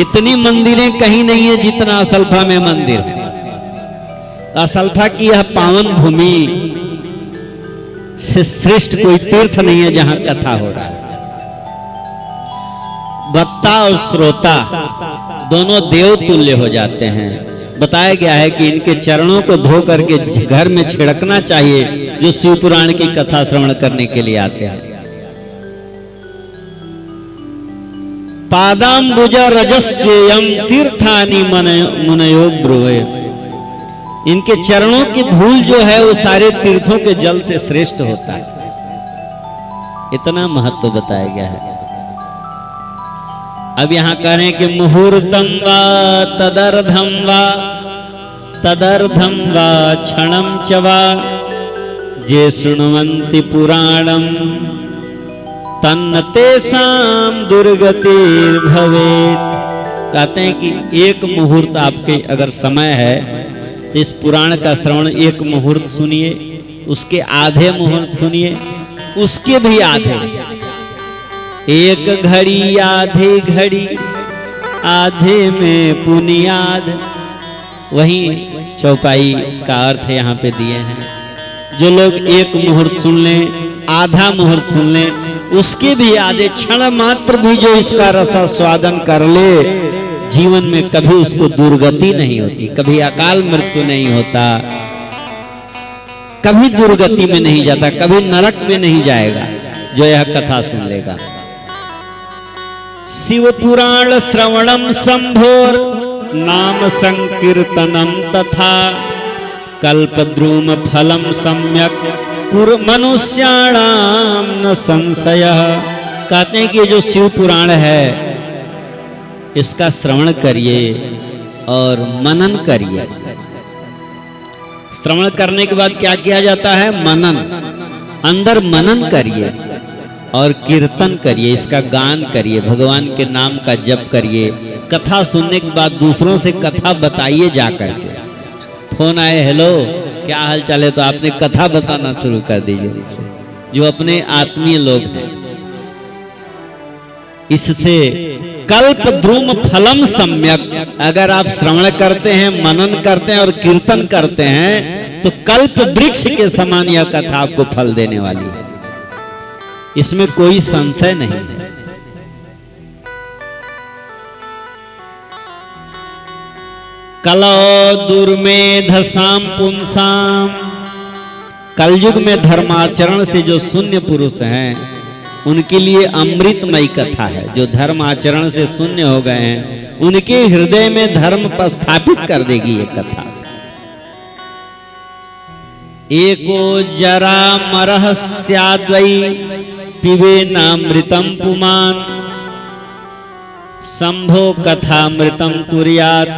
इतनी मंदिरें कहीं नहीं है जितना असल्फा में मंदिर है। असल्फा की यह पावन भूमि से श्रेष्ठ कोई तीर्थ नहीं है जहां कथा हो रहा है। वक्ता और श्रोता दोनों देव तुल्य हो जाते हैं। बताया गया है कि इनके चरणों को धो करके घर में छिड़कना चाहिए जो शिव पुराण की कथा श्रवण करने के लिए आते हैं। पादाम्बुज रजस्येयम तीर्थानि मुनयो ब्रुवे। इनके चरणों की धूल जो है वो सारे तीर्थों के जल से श्रेष्ठ होता है। इतना महत्व बताया गया है। अब यहां कह रहे हैं कि मुहूर्तम वा तदर्धम वा क्षणम च वा जे शृण्वन्ति पुराणम तन्न तेषां दुर्गतिर्भवेत्। कहते हैं कि एक मुहूर्त आपके अगर समय है तो इस पुराण का श्रवण एक मुहूर्त सुनिए, उसके आधे मुहूर्त सुनिए, उसके भी आधे। एक घड़ी आधे घड़ी आधे में पुनियाद, वही चौपाई का अर्थ यहाँ पे दिए हैं। जो लोग एक मुहूर्त सुन लें, आधा मुहूर्त सुन लें, उसके भी आधे क्षण मात्र भी जो इसका रसा स्वादन कर ले, जीवन में कभी उसको दुर्गति नहीं होती, कभी अकाल मृत्यु नहीं होता, कभी दुर्गति में नहीं जाता, कभी नरक में नहीं जाएगा जो यह कथा सुन लेगा। शिव पुराण श्रवणम संभोर नाम संकीर्तनम तथा कल्पद्रुम फलम सम्यक मनुष्याणाम न संशय। कहते हैं कि जो शिव पुराण है इसका श्रवण करिए और मनन करिए। श्रवण करने के बाद क्या किया जाता है? मनन। अंदर मनन करिए और कीर्तन करिए, इसका गान करिए, भगवान के नाम का जप करिए। कथा सुनने के बाद दूसरों से कथा बताइए जा करके। फोन आए, हेलो क्या हाल चाल है, तो आपने कथा बताना शुरू कर दीजिए उनसे, जो अपने आत्मीय लोग हैं। इससे कल्प द्रुम फलम सम्यक, अगर आप श्रवण करते हैं, मनन करते हैं और कीर्तन करते हैं तो कल्प वृक्ष के समान यह कथा आपको फल देने वाली है, इसमें कोई संशय नहीं है। कलौ दुर्मेधसाम पुंसाम, कलयुग में धर्माचरण से जो शून्य पुरुष हैं उनके लिए अमृतमयी कथा है। जो धर्म आचरण से शून्य हो गए हैं उनके हृदय में धर्म पर स्थापित कर देगी ये कथा। एको जरा मरह स्याद्वै पिबे नामृतम पुमान, शंभो कथामृतम कुर्यात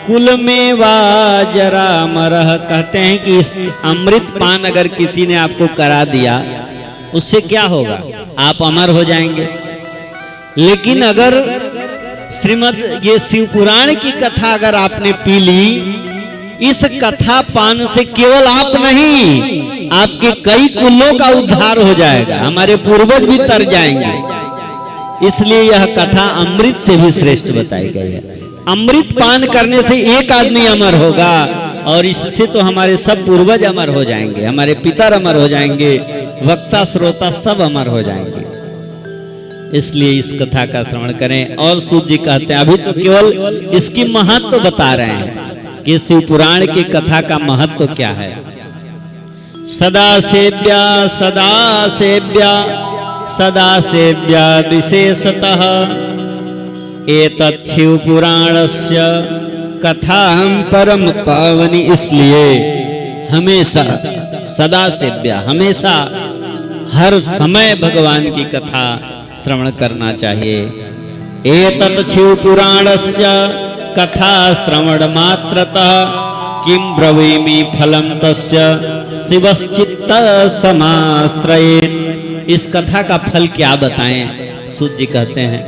कुल में वा जरा मरह। कहते हैं कि इस अमृत पान अगर किसी ने आपको करा दिया उससे क्या होगा? आप अमर हो जाएंगे। लेकिन अगर श्रीमद् ये शिव पुराण की कथा अगर आपने पी ली, इस कथा पान से केवल आप नहीं, आपके कई कुलों का उद्धार हो जाएगा, हमारे पूर्वज भी तर जाएंगे। इसलिए यह कथा अमृत से भी श्रेष्ठ बताई गई है। अमृत पान करने से एक आदमी अमर होगा और इससे तो हमारे सब पूर्वज अमर हो जाएंगे, हमारे पितर अमर हो जाएंगे, वक्ता श्रोता सब अमर हो जाएंगे। इसलिए इस कथा का श्रवण करें। और सूत जी कहते हैं, अभी तो केवल इसकी महत्व बता रहे हैं कि शिव पुराण की कथा का महत्व क्या है। सदा सेव्या सदा सेव्या सदा सेव्या विशेषतः एतत् शिव पुराणस्य कथाहं परम पावनी। इसलिए हमेशा सदा सेव्या, हमेशा हर समय भगवान की कथा श्रवण करना चाहिए। एतत् शिव पुराणस्य कथा श्रवण मात्रतः किं ब्रवीमि फलं तस्य शिवश्चित्त समाश्रयेत्। इस कथा का फल क्या बताएं? सूत जी कहते हैं,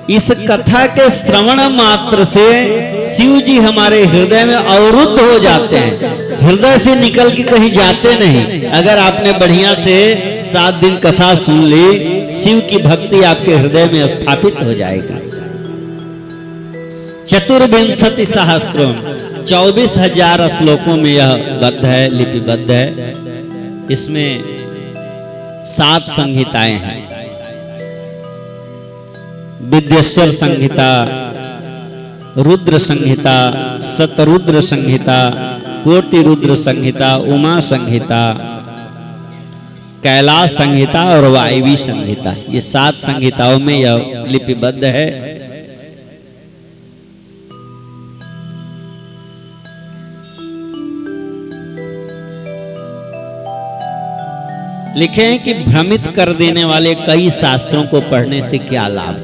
इस कथा के श्रवण मात्र से शिव जी हमारे हृदय में अवरुद्ध हो जाते हैं, हृदय से निकल के कहीं जाते नहीं। अगर आपने बढ़िया से 7 दिन कथा सुन ली, शिव की भक्ति आपके हृदय में स्थापित हो जाएगी। चतुर्विंशति सहस्त्रम, 24,000 श्लोकों में यह बद्ध है, लिपिबद्ध है। इसमें 7 संहिताएं हैं। विद्येश्वर संहिता, रुद्र संहिता, शतरुद्र संहिता, कोटि रुद्र संहिता, उमा संहिता, कैलाश संहिता और वायवी संहिता। ये 7 संहिताओं में यह लिपिबद्ध है। लिखे हैं कि भ्रमित कर देने वाले कई शास्त्रों को पढ़ने से क्या लाभ?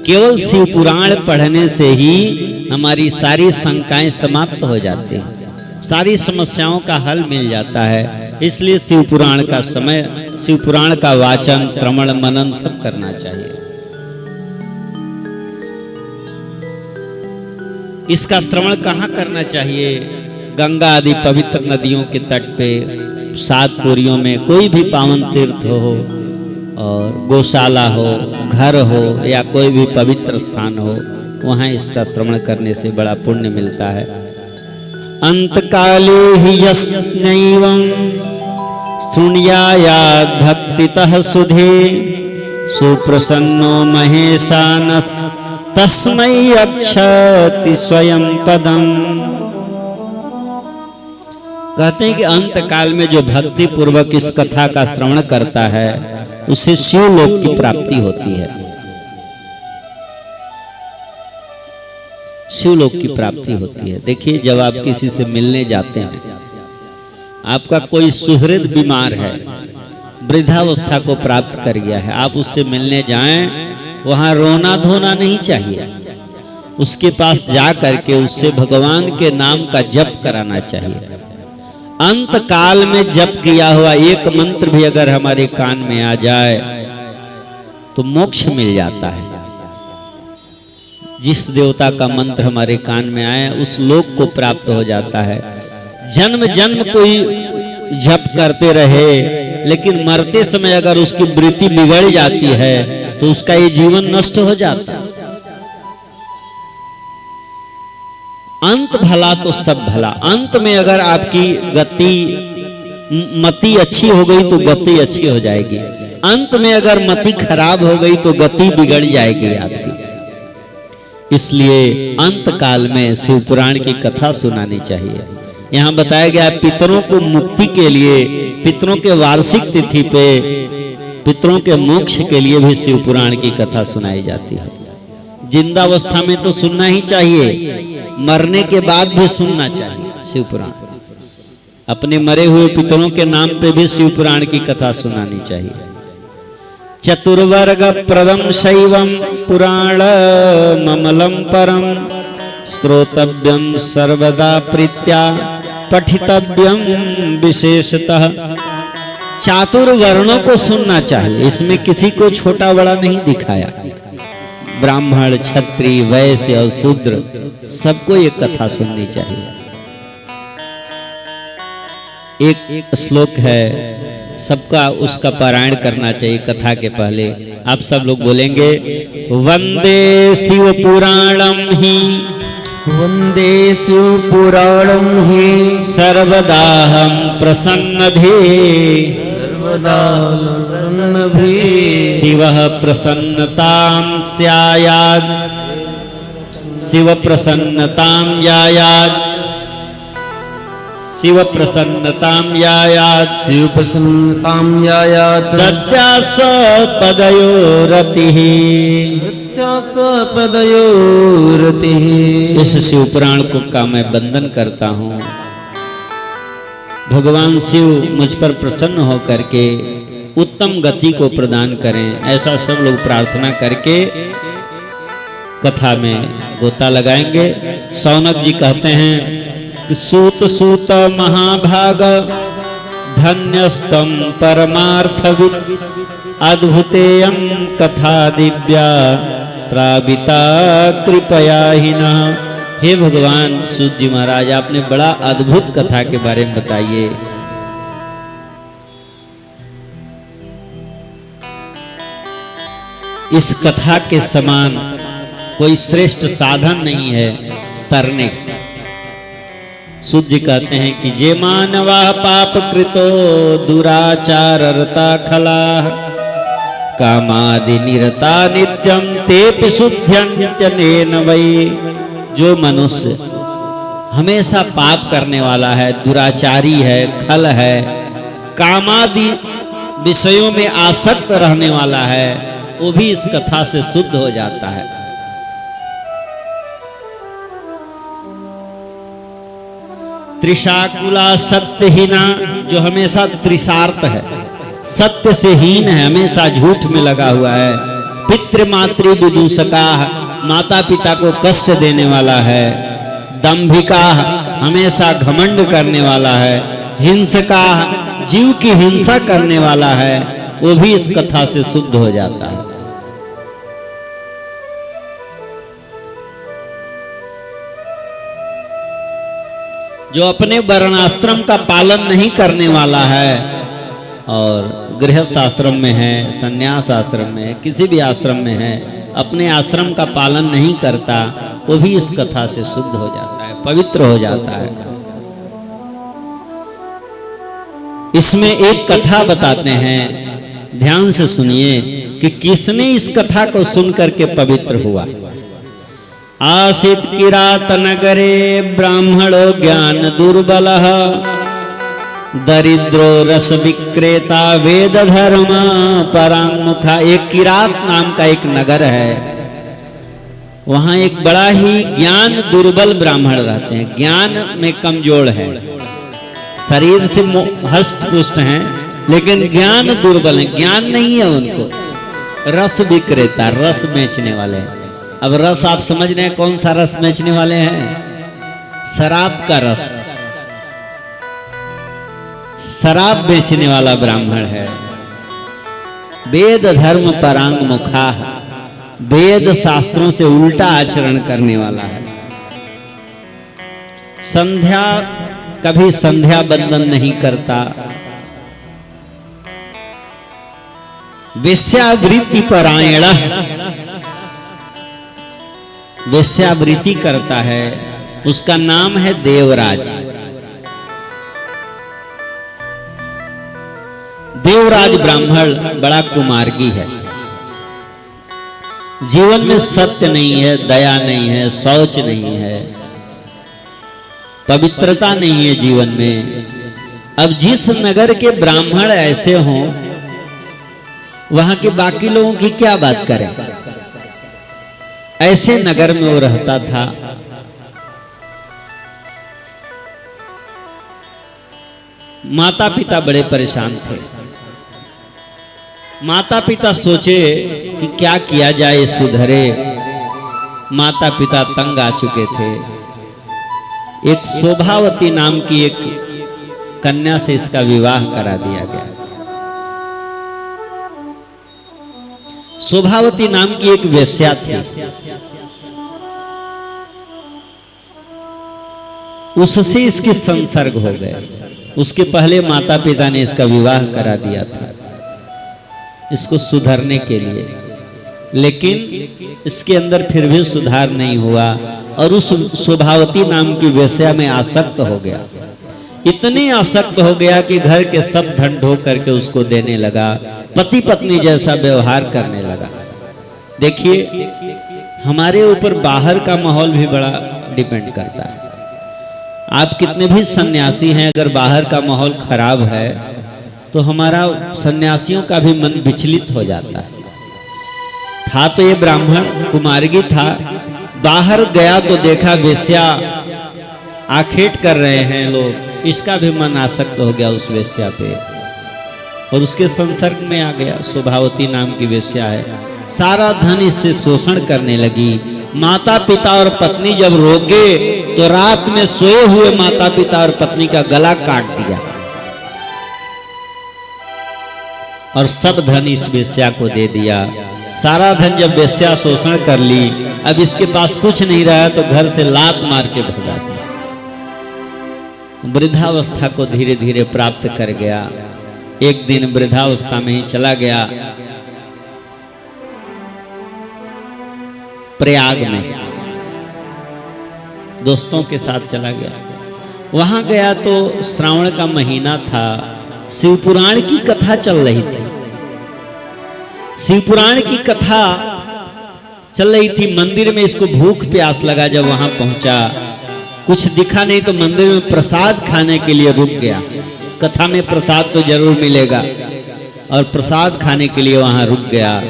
केवल शिव पुराण पढ़ने से ही हमारी सारी शंकाएं समाप्त हो जाती हैं, सारी समस्याओं का हल मिल जाता है। इसलिए शिव पुराण का समय, शिव पुराण का वाचन, श्रवण, मनन सब करना चाहिए। इसका श्रवण कहाँ करना चाहिए? गंगा आदि पवित्र नदियों के तट पे, 7 कोरियों में, कोई भी पावन तीर्थ हो और गौशाला हो, घर हो या कोई भी पवित्र स्थान हो, वहाँ इसका श्रवण करने से बड़ा पुण्य मिलता है। अंतकाले हि यस्नैवं शृणुयात् भक्तितः सुधे सुप्रसन्नो महेशानस् तस्मै अक्षति स्वयं पदम। कहते हैं कि अंत काल में जो भक्ति पूर्वक इस कथा का श्रवण करता है उसे शिवलोक की प्राप्ति होती है, शिवलोक की प्राप्ति होती है। देखिए, जब आप किसी से मिलने जाते हैं, आपका कोई सुहृद बीमार है, वृद्धावस्था को प्राप्त कर गया है, आप उससे मिलने जाएं वहां रोना धोना नहीं चाहिए, उसके पास जा करके उससे भगवान के नाम का जप कराना चाहिए। अंत काल में जप किया हुआ एक मंत्र भी अगर हमारे कान में आ जाए तो मोक्ष मिल जाता है। जिस देवता का मंत्र हमारे कान में आए उस लोक को प्राप्त हो जाता है। जन्म जन्म कोई जप करते रहे लेकिन मरते समय अगर उसकी वृत्ति बिगड़ जाती है तो उसका ये जीवन नष्ट हो जाता है। अंत भला तो सब भला। अंत में अगर आपकी गति मति अच्छी हो गई तो गति अच्छी हो जाएगी, अंत में अगर मति खराब हो गई तो गति बिगड़ जाएगी आपकी। इसलिए अंत काल में शिव पुराण की कथा सुनानी चाहिए। यहाँ बताया गया पितरों को मुक्ति के लिए, पितरों के वार्षिक तिथि पे पितरों के मोक्ष के लिए भी शिव पुराण की कथा सुनाई जाती है। जिंदावस्था में तो सुनना ही चाहिए, मरने के बाद भी सुनना चाहिए शिव पुराण। अपने मरे हुए पितरों के नाम पे भी शिव पुराण की कथा सुनानी चाहिए। चतुर्वर्ग प्रदम शैवम पुराण ममलम परम श्रोतव्यम सर्वदा प्रीत्या पठितव्यम विशेषतः। चातुर्वर्णों को सुनना चाहिए, इसमें किसी को छोटा बड़ा नहीं दिखाया। ब्राह्मण क्षत्रिय वैश्य और शूद्र सबको ये कथा सुननी चाहिए। एक श्लोक है, सबका उसका पारायण करना चाहिए कथा के पहले। आप सब लोग बोलेंगे वंदे शिव पुराणम ही, वंदे शिव पुराणम हि सर्वदाहं प्रसन्नधे, सर्वदानभि शिवः प्रसन्नतां स्यायात्, शिव प्रसन्नतां यायात्, शिव प्रसन्नतां यायात्, शिव प्रसन्नतां यायात् दद्यास्वपदयोरतिः। पदयोरतिः। इस शिव पुराण को का मैं वंदन करता हूँ। भगवान शिव मुझ पर प्रसन्न होकर के उत्तम गति को प्रदान करें, ऐसा सब लोग प्रार्थना करके कथा में गोता लगाएंगे। सौनक जी कहते हैं कि सूत सूत महाभाग धन्यस्तम परमार्थविद, अद्भुतेयं कथा दिव्या श्राविता कृपया ही न। हे भगवान सूत जी महाराज, आपने बड़ा अद्भुत कथा के बारे में बताइए। इस कथा के समान कोई श्रेष्ठ साधन नहीं है तरने से। सूत जी कहते हैं कि जे मानवा पाप कृतो दुराचाररता खला, कामादि निरता नित्यम तेपि शुद्ध्यन्त्यनेन वै। जो मनुष्य हमेशा पाप करने वाला है, दुराचारी है, खल है, कामादि विषयों में आसक्त रहने वाला है, वो भी इस कथा से शुद्ध हो जाता है। त्रिशाकुला सत्यहीना, जो हमेशा त्रिसार्थ है, सत्य से हीन है, हमेशा झूठ में लगा हुआ है। पितृमातृ विदूषका, माता पिता को कष्ट देने वाला है। दंभिका, हमेशा घमंड करने वाला है। हिंसका, जीव की हिंसा करने वाला है, वो भी इस कथा से शुद्ध हो जाता है। जो अपने वर्णाश्रम का पालन नहीं करने वाला है और गृहस्थ आश्रम में है, संन्यास आश्रम में है, किसी भी आश्रम में है, अपने आश्रम का पालन नहीं करता, वो भी इस कथा से शुद्ध हो जाता है, पवित्र हो जाता है। इसमें एक कथा बताते हैं, ध्यान से सुनिए कि किसने इस कथा को सुन करके पवित्र हुआ। आसीत किरात नगरे ब्राह्मणो ज्ञान दुर्बलः, दरिद्रो रस विक्रेता वेद धर्म परांगमुखा। एक किरात नाम का एक नगर है, वहां एक बड़ा ही ज्ञान दुर्बल ब्राह्मण रहते हैं। ज्ञान में कमजोर है, शरीर से हष्ट पुष्ट हैं, लेकिन ज्ञान दुर्बल है, ज्ञान नहीं है उनको। रस विक्रेता, रस बेचने वाले हैं। अब रस आप समझ रहे हैं कौन सा रस बेचने वाले हैं? शराब का रस, शराब बेचने वाला ब्राह्मण है। वेद धर्म परांग मुखा, वेद शास्त्रों से उल्टा आचरण करने वाला है। संध्या, कभी संध्या बंदन नहीं करता। वेश्यावृत्ति परायण, वेश्यावृत्ति करता है। उसका नाम है देवराज। देवराज ब्राह्मण बड़ा कुमार्गी है। जीवन में सत्य नहीं है, दया नहीं है, शौच नहीं है, पवित्रता नहीं है जीवन में। अब जिस नगर के ब्राह्मण ऐसे हों, वहां के बाकी लोगों की क्या बात करें? ऐसे नगर में वो रहता था। माता पिता बड़े परेशान थे। माता पिता सोचे कि क्या किया जाए, सुधरे। माता पिता तंग आ चुके थे। एक शोभावती नाम की एक कन्या से इसका विवाह करा दिया गया। शोभावती नाम की एक वेश्या थी। उससे इसके संसर्ग हो गए। उसके पहले माता पिता ने इसका विवाह करा दिया था इसको सुधरने के लिए, लेकिन इसके अंदर फिर भी सुधार नहीं हुआ और उस शोभावती नाम की वेश्या में आसक्त हो गया। इतने आसक्त हो गया कि घर के सब धन ढो करके उसको देने लगा, पति पत्नी जैसा व्यवहार करने लगा। देखिए, हमारे ऊपर बाहर का माहौल भी बड़ा डिपेंड करता है। आप कितने भी सन्यासी हैं, अगर बाहर का माहौल खराब है तो हमारा सन्यासियों का भी मन विचलित हो जाता है। था तो ये ब्राह्मण कुमार्गी था, बाहर गया तो देखा वेश्या आखेट कर रहे हैं लोग, इसका भी मन आसक्त हो गया उस वेश्या पे और उसके संसर्ग में आ गया। शोभावती नाम की वेश्या है। सारा धन इससे शोषण करने लगी। माता पिता और पत्नी जब रोके तो रात में सोए हुए माता पिता और पत्नी का गला काट दिया और सब धन इस वेश्या को दे दिया। सारा धन जब वेश्या शोषण कर ली, अब इसके पास कुछ नहीं रहा तो घर से लात मार के भगा दिया। वृद्धावस्था को धीरे धीरे प्राप्त कर गया। एक दिन वृद्धावस्था में ही चला गया प्रयाग में, दोस्तों के साथ चला गया। वहां गया तो श्रावण का महीना था। शिव पुराण की कथा चल रही थी। शिव पुराण की कथा चल रही थी। मंदिर में इसको भूख प्यास लगा। जब वहां पहुंचा कुछ दिखा नहीं तो मंदिर में प्रसाद खाने के लिए रुक गया। कथा में प्रसाद तो जरूर मिलेगा और प्रसाद खाने के लिए वहां रुक गया।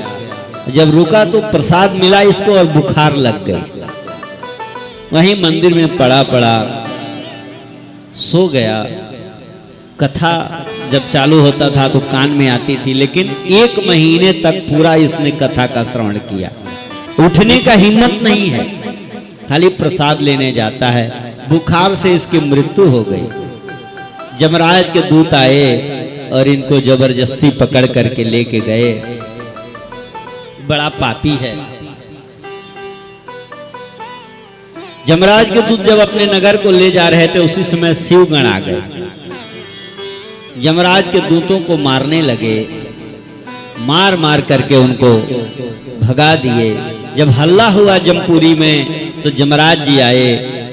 जब रुका तो प्रसाद मिला इसको और बुखार लग गई। वहीं मंदिर में पड़ा पड़ा सो गया। कथा जब चालू होता था तो कान में आती थी, लेकिन 1 महीने तक पूरा इसने कथा का श्रवण किया। उठने का हिम्मत नहीं है, खाली प्रसाद लेने जाता है। बुखार से इसकी मृत्यु हो गई। जमराज के दूत आए और इनको जबरदस्ती पकड़ करके लेके गए। बड़ा पापी है। जमराज के दूत जब अपने नगर को ले जा रहे थे उसी समय शिवगण आ गए। जमराज के दूतों को मारने लगे। मार मार करके उनको भगा दिए। जब हल्ला हुआ जमपुरी में तो जमराज जी आए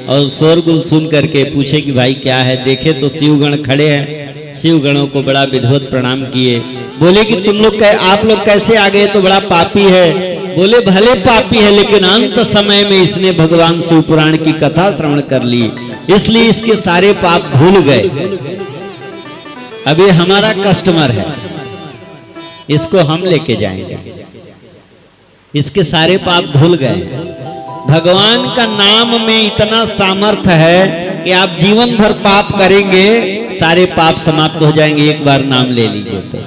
और शोरगुल सुन करके पूछे कि भाई क्या है। देखे तो शिवगण खड़े हैं। शिवगणों को बड़ा विधिवत प्रणाम किए। बोले कि तुम लोग आप लोग कैसे आ गए? तो बड़ा पापी है। बोले भले पापी है, लेकिन अंत समय में इसने भगवान शिव पुराण की कथा श्रवण कर ली, इसलिए इसके सारे पाप भूल गए। अब ये हमारा कस्टमर है, इसको हम लेके जाएंगे। इसके सारे पाप धुल गए। भगवान का नाम में इतना सामर्थ्य है कि आप जीवन भर पाप करेंगे, सारे पाप समाप्त हो जाएंगे। एक बार नाम ले लीजिए तो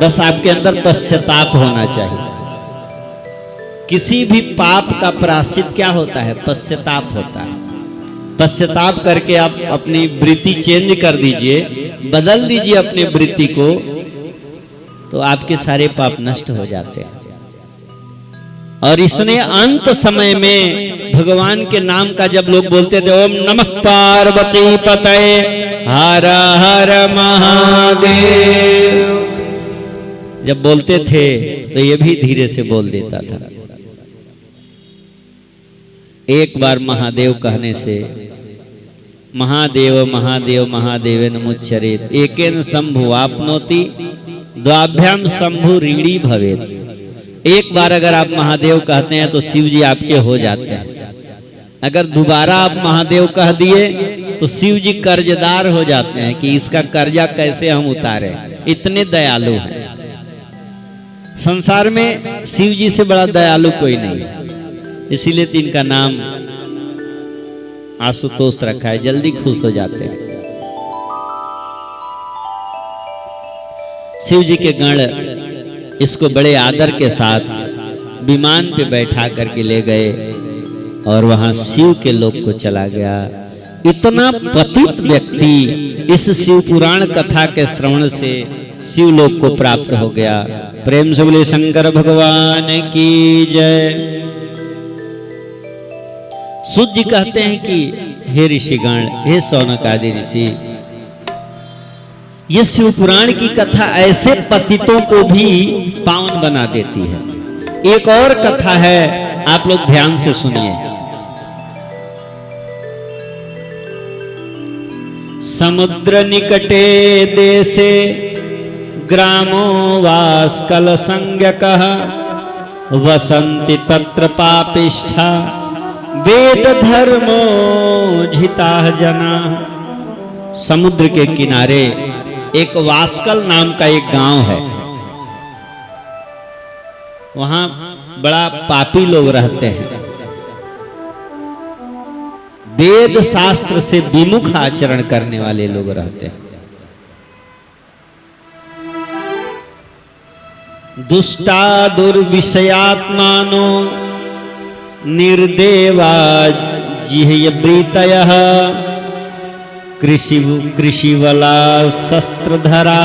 बस आपके अंदर पश्चाताप होना चाहिए। किसी भी पाप का प्रायश्चित क्या होता है? पश्चाताप होता है। पश्चाताप करके आप अपनी वृत्ति चेंज कर दीजिए, बदल दीजिए अपनी वृत्ति को, तो आपके सारे पाप नष्ट हो जाते हैं। और इसने अंत समय में भगवान के नाम का जब लोग बोलते थे, ओम नमः पार्वती पतये हर हर महादेव, जब बोलते थे तो ये भी धीरे से बोल देता था। एक बार महादेव कहने से, महादेव महादेव महादेवेन मुच्चरेत एकेन शंभु आपनोति द्वाभ्याम शंभु ऋणी भवेत। एक बार अगर आप महादेव कहते हैं तो शिव जी आपके हो जाते हैं। अगर दोबारा आप महादेव कह दिए तो शिव जी कर्जदार हो जाते हैं कि इसका कर्जा कैसे हम उतारें, इतने दयालु हैं। संसार में शिव जी से बड़ा दयालु कोई नहीं, इसीलिए तो इनका नाम आशुतोष रखा है, जल्दी खुश हो जाते हैं। शिव जी के गण इसको बड़े आदर के साथ विमान पे बैठा करके ले गए और वहां शिव के लोक को चला गया। इतना पतित व्यक्ति इस शिव पुराण कथा के श्रवण से शिव लोक को प्राप्त हो गया। प्रेम से बोले शंकर भगवान की जय। सूत जी कहते हैं कि हे ऋषिगण, हे शौनक आदि ऋषि, ये शिव पुराण की कथा ऐसे पतितों को भी पावन बना देती है। एक और कथा है, आप लोग ध्यान से सुनिए। समुद्र निकटे देशे ग्रामो वास्कल संज्ञकः वसन्ति तत्र पापिष्ठा वेद धर्मो जिताः जना। समुद्र के किनारे एक वास्कल नाम का एक गांव है। वहां बड़ा पापी लोग रहते हैं, वेद शास्त्र से विमुख आचरण करने वाले लोग रहते हैं। दुष्टा दुर्विषयात्मानो निर्देवा जिह्यवृतयः कृषिवला शस्त्रधरा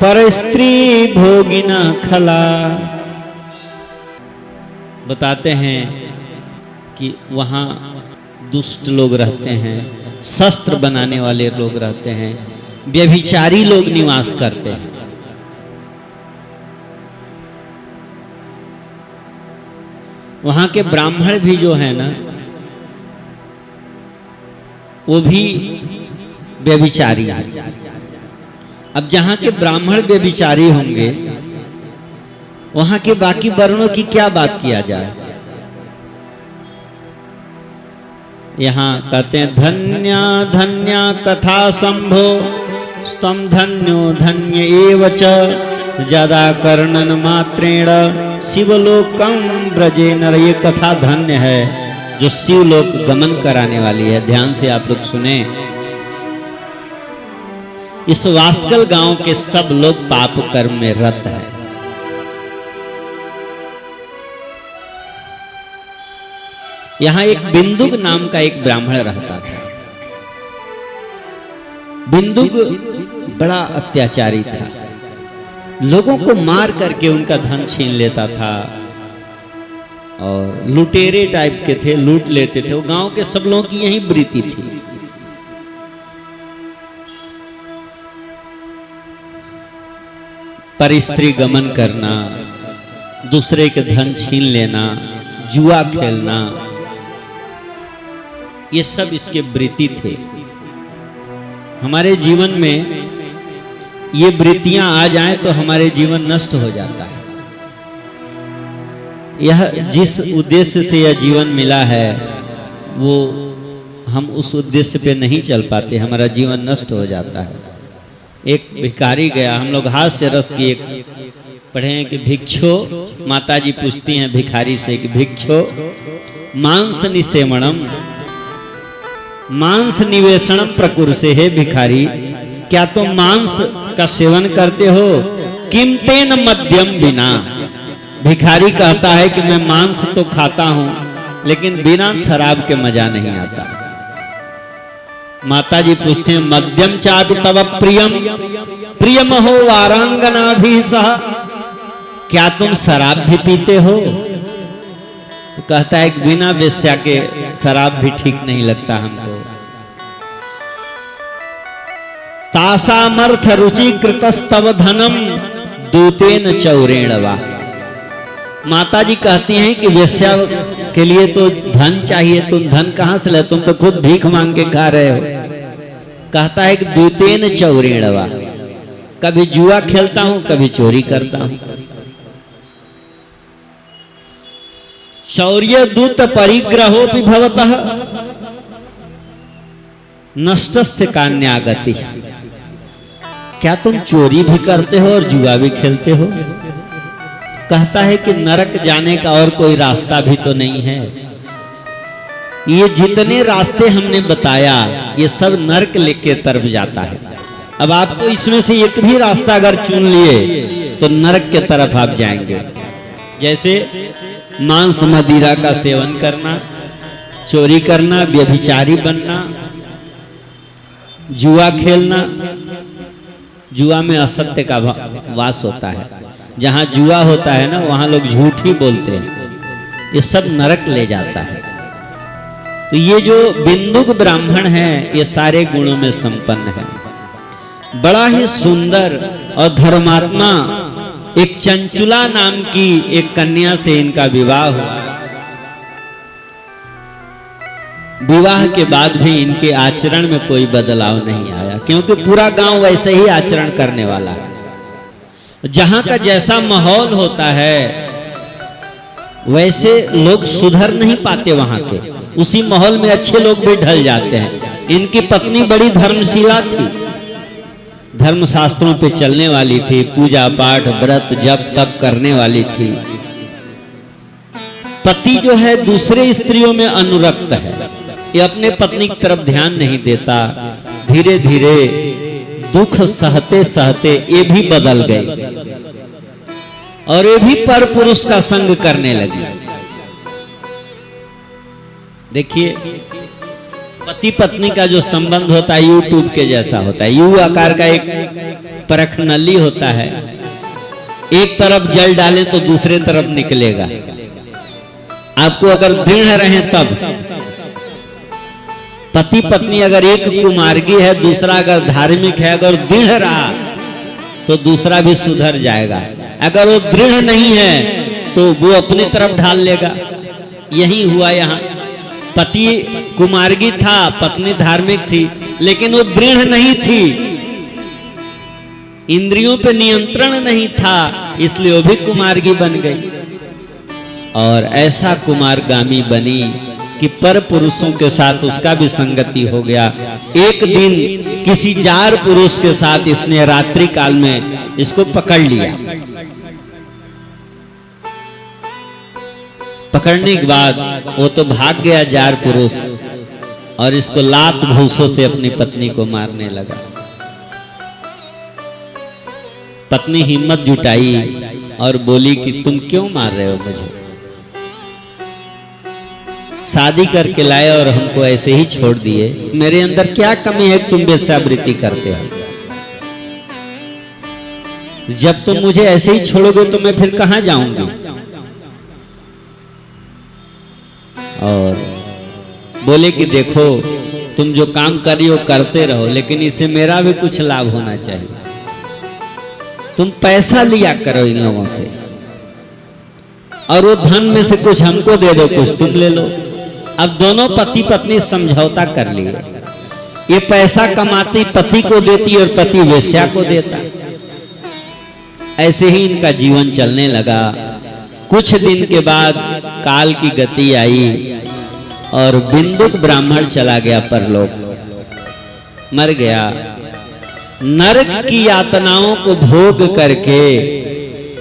पर स्त्री भोगिना खला। बताते हैं कि वहाँ दुष्ट लोग रहते हैं, शस्त्र बनाने वाले लोग रहते हैं, व्यभिचारी लोग निवास करते हैं। वहाँ के ब्राह्मण भी जो है ना, वो भी व्यभिचारी। अब जहाँ के ब्राह्मण व्यभिचारी होंगे, वहाँ के बाकी वर्णों की क्या बात किया जाए। यहाँ कहते हैं धन्या धन्या कथा संभो स्तम धन्यो धन्य एव च ज्यादा कर्णन मात्रेण शिवलोकम ब्रजे नर। ये कथा धन्य है जो शिवलोक गमन कराने वाली है। ध्यान से आप लोग सुने। इस वास्कल गांव के सब लोग पाप कर्म में रत हैं। यहां एक बिंदुक नाम का एक ब्राह्मण रहता था। बिंदुक बड़ा अत्याचारी था, लोगों को मार करके उनका धन छीन लेता था और लुटेरे टाइप के थे, लूट लेते थे। वो गांव के सब लोगों की यही वृत्ति थी। पर स्त्री गमन करना, दूसरे के धन छीन लेना, जुआ खेलना, ये सब इसके वृत्ति थे। हमारे जीवन में ये वृत्तियां आ जाएं तो हमारे जीवन नष्ट हो जाता है। यह जिस उद्देश्य से यह जीवन मिला है, वो हम उस उद्देश्य पे नहीं चल पाते, हमारा जीवन नष्ट हो जाता है। एक भिखारी गया, हम लोग हास्य रस की एक पढ़े हैं कि भिक्षो, माता जी पूछती हैं भिखारी से कि भिक्षो मांस निसेवणम, मांस निवेशनम प्रकुर से, है भिखारी क्या तुम मांस का सेवन करते हो? किमतेन मध्यम बिना। भिखारी कहता है कि मैं मांस तो खाता हूं लेकिन बिना शराब के मजा नहीं आता। माता जी पूछते हैं मध्यम चापि तव प्रियम प्रियम हो वारांगना भी सह, क्या तुम शराब भी पीते हो? तो कहता है कि बिना वेश्या के शराब भी ठीक नहीं लगता हमको। तासामर्थ रुचि कृतस्तव धनम दूतेन चौरेण वा। माता जी कहती हैं कि वेश्या के लिए तो धन चाहिए, तुम धन कहां से ले, तुम तो खुद भीख मांग के खा रहे हो। कहता है कि दूतेन चौरेण वा, कभी जुआ खेलता हूं कभी चोरी करता हूं। शौर्य दूत परिग्रहो भी भवतः नष्टस्य कान्यागति। क्या तुम चोरी भी करते हो और जुआ भी खेलते हो? कहता है कि नरक जाने का और कोई रास्ता भी तो नहीं है। ये जितने रास्ते हमने बताया ये सब नरक लेके तरफ जाता है। अब आपको इसमें से एक भी रास्ता अगर चुन लिए तो नरक के तरफ आप जाएंगे। जैसे मांस मदिरा का सेवन करना, चोरी करना, व्यभिचारी बनना, जुआ खेलना। जुआ में असत्य का वास होता है। जहां जुआ होता है ना वहां लोग झूठ ही बोलते हैं। ये सब नरक ले जाता है। तो ये जो बिंदुक ब्राह्मण है ये सारे गुणों में संपन्न है। बड़ा ही सुंदर और धर्मात्मा एक चंचुला नाम की एक कन्या से इनका विवाह हुआ। विवाह के बाद भी इनके आचरण में कोई बदलाव नहीं आया, क्योंकि पूरा गांव वैसे ही आचरण करने वाला है। जहां का जैसा माहौल होता है वैसे लोग सुधर नहीं पाते वहां के, उसी माहौल में अच्छे लोग भी ढल जाते हैं। इनकी पत्नी बड़ी धर्मशीला थी, धर्मशास्त्रों पे चलने वाली थी, पूजा पाठ व्रत जप तप करने वाली थी। पति जो है दूसरे स्त्रियों में अनुरक्त है, ये अपने पत्नी की तरफ ध्यान नहीं देता। धीरे धीरे दुख सहते सहते ये भी बदल गए और ये भी पर पुरुष का संग करने लगी। देखिए पति पत्नी का जो संबंध होता है यूट्यूब के जैसा होता है। यू आकार का एक परख नली होता है, एक तरफ जल डालें तो दूसरे तरफ निकलेगा। आपको अगर दृढ़ रहे तब, पति पत्नी अगर एक कुमार्गी है दूसरा अगर धार्मिक है, अगर दृढ़ रहा तो दूसरा भी सुधर जाएगा। अगर वो दृढ़ नहीं है तो वो अपनी तरफ ढाल लेगा। यही हुआ यहाँ। पति कुमार्गी था, पत्नी धार्मिक थी, लेकिन वो दृढ़ नहीं थी, इंद्रियों पे नियंत्रण नहीं था, इसलिए वो भी कुमार्गी बन गई। और ऐसा कुमारगामी बनी कि पर पुरुषों के साथ उसका भी संगति हो गया। एक दिन किसी जार पुरुष के साथ इसने रात्रि काल में इसको पकड़ लिया। पकड़ने के बाद वो तो भाग गया जार पुरुष और इसको लात घूंसों से अपनी पत्नी को मारने लगा। पत्नी हिम्मत जुटाई और बोली कि तुम क्यों मार रहे हो मुझे? शादी करके लाए और हमको ऐसे ही छोड़ दिए, मेरे अंदर क्या कमी है तुम वेश्यावृत्ति करते हो? जब तुम मुझे ऐसे ही छोड़ोगे तो मैं फिर कहां जाऊंगी? और बोले कि देखो तुम जो काम कर रही हो करते रहो, लेकिन इससे मेरा भी कुछ लाभ होना चाहिए। तुम पैसा लिया करो इन लोगों से और वो धन में से कुछ हमको दे दो, कुछ तुम ले लो। अब दोनों पति पत्नी समझौता कर लिए। ये पैसा कमाती पति को देती और पति वेश्या को देता। ऐसे ही इनका जीवन चलने लगा। कुछ दिन के बाद काल की गति आई और बिंदुक ब्राह्मण चला गया परलोक, मर गया। नरक की यातनाओं को भोग करके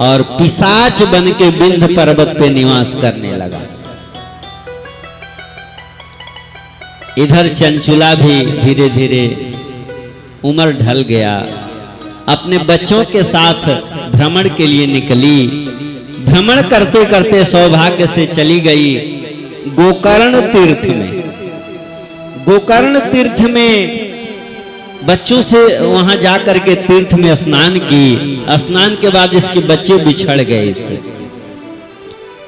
और पिशाच बन के विंध्य पर्वत पे निवास करने लगा। इधर चंचुला भी धीरे धीरे उम्र ढल गया, अपने बच्चों के साथ भ्रमण के लिए निकली। भ्रमण करते करते सौभाग्य से चली गई गोकर्ण तीर्थ में। गोकर्ण तीर्थ में बच्चों से वहां जाकर के तीर्थ में स्नान की। स्नान के बाद इसके बच्चे बिछड़ गए इससे।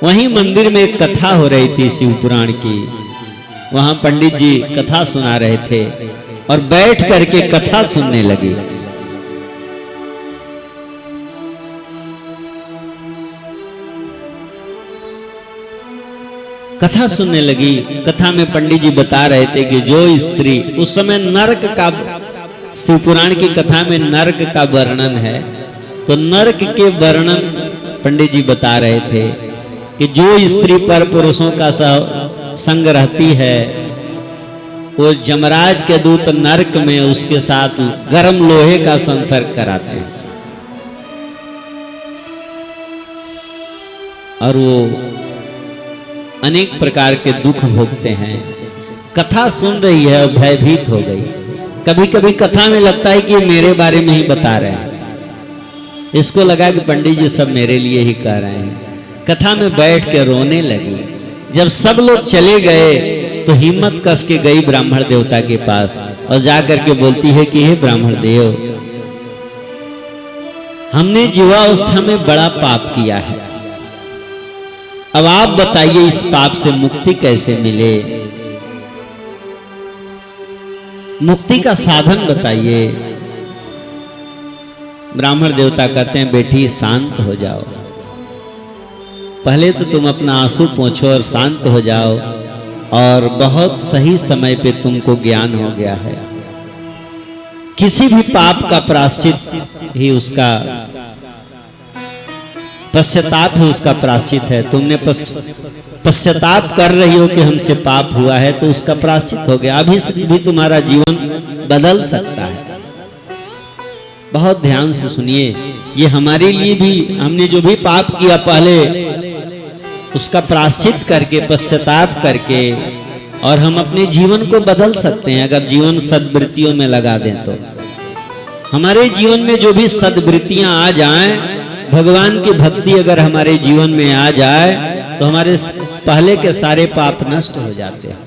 वहीं मंदिर में एक कथा हो रही थी शिव पुराण की। वहां पंडित जी कथा सुना रहे थे और बैठ करके कथा सुनने लगे। कथा सुनने लगी। कथा में पंडित जी बता रहे थे कि जो स्त्री उस समय नरक का, शिव पुराण की कथा में नरक का वर्णन है, तो नरक के वर्णन पंडित जी बता रहे थे कि जो स्त्री पर पुरुषों का संग रहती है वो जमराज के दूत नरक में उसके साथ गर्म लोहे का संसर्ग कराते हैं और वो अनेक प्रकार के दुख भोगते हैं। कथा सुन रही है और भयभीत हो गई। कभी कभी कथा में लगता है कि मेरे बारे में ही बता रहे हैं। इसको लगा कि पंडित जी सब मेरे लिए ही कह रहे हैं। कथा में बैठ के रोने लगी। जब सब लोग चले गए तो हिम्मत कस के गई ब्राह्मण देवता के पास और जाकर के बोलती है कि हे ब्राह्मण देव, हमने युवावस्था में बड़ा पाप किया है। अब आप बताइए इस पाप से मुक्ति कैसे मिले, मुक्ति का साधन बताइए। ब्राह्मण देवता कहते हैं बेटी शांत हो जाओ, पहले तो तुम अपना आंसू पोंछो और शांत हो जाओ, और बहुत सही समय पे तुमको ज्ञान हो गया है। किसी भी पाप का प्रायश्चित ही उसका पश्चाताप ही उसका प्रायश्चित है। तुमने पश्चाताप कर रही हो कि हमसे पाप हुआ है तो उसका प्रायश्चित हो गया। अभी से भी तुम्हारा जीवन बदल सकता है। बहुत ध्यान से सुनिए, ये हमारे लिए भी, हमने जो भी पाप किया पहले उसका प्रायश्चित करके, पश्चाताप करके, और हम अपने जीवन को बदल सकते हैं अगर जीवन सद्वृत्तियों में लगा दें तो। हमारे जीवन में जो भी सद्वृत्तियां आ जाएं, भगवान की भक्ति अगर हमारे जीवन में आ जाए तो हमारे पहले के सारे पाप नष्ट हो जाते हैं।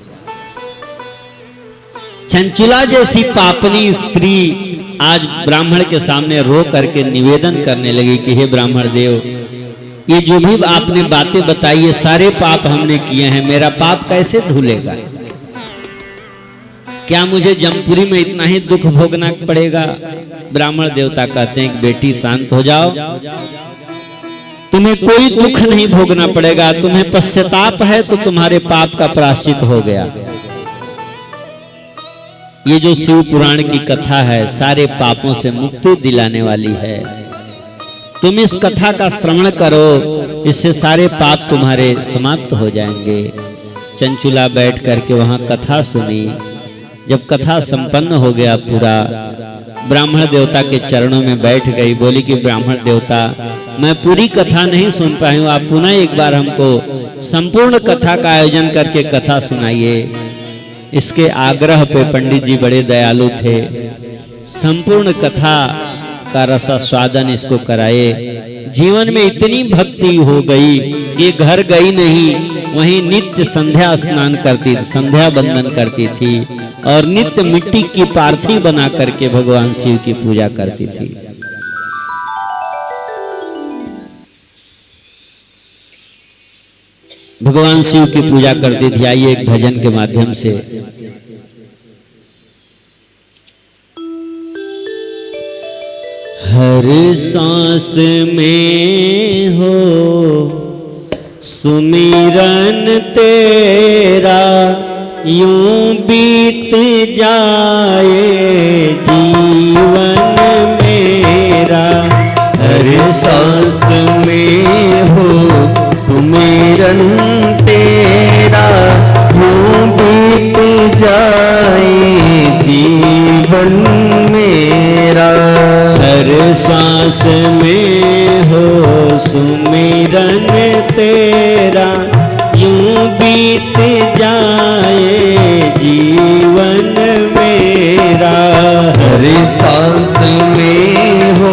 चंचुला जैसी पापनी स्त्री आज ब्राह्मण के सामने रो करके निवेदन करने लगी कि हे ब्राह्मण देव, ये जो भी आपने बातें बताई है सारे पाप हमने किए हैं, मेरा पाप कैसे धुलेगा? क्या मुझे जमपुरी में इतना ही दुख भोगना पड़ेगा? ब्राह्मण देवता कहते हैं कि बेटी शांत हो जाओ, तुम्हें कोई दुख नहीं भोगना पड़ेगा। तुम्हें पश्चाताप है तो तुम्हारे पाप का प्रायश्चित हो गया। ये जो शिव पुराण की कथा है सारे पापों से मुक्ति दिलाने वाली है। तुम इस कथा का श्रवण करो, इससे सारे पाप तुम्हारे समाप्त हो जाएंगे। चंचुला बैठ करके वहां कथा सुनी। जब कथा संपन्न हो गया पूरा, ब्राह्मण देवता के चरणों में बैठ गई। बोली कि ब्राह्मण देवता, मैं पूरी कथा नहीं सुन पाई हूँ, आप पुनः एक बार हमको संपूर्ण कथा का आयोजन करके कथा सुनाइए। इसके आग्रह पे पंडित जी बड़े दयालु थे, संपूर्ण कथा का रसास्वादन इसको कराए। जीवन में इतनी भक्ति हो गई कि घर गई नहीं, वहीं नित्य संध्या स्नान करती थी, संध्या बंदन करती थी और नित्य मिट्टी की पार्थी बना करके भगवान शिव की पूजा करती थी। भगवान शिव की पूजा करती थी। आइए एक भजन के माध्यम से हर सांस में हो सुमिरन तेरा, यूं बीत जाए जीवन मेरा। हर सांस में हो सुमिरन तेरा, यूं बीत जाए जीवन मेरा। हर सांस में हो सुमिरन तेरा, यूं बीत जाए जीवन मेरा। हर सांस में हो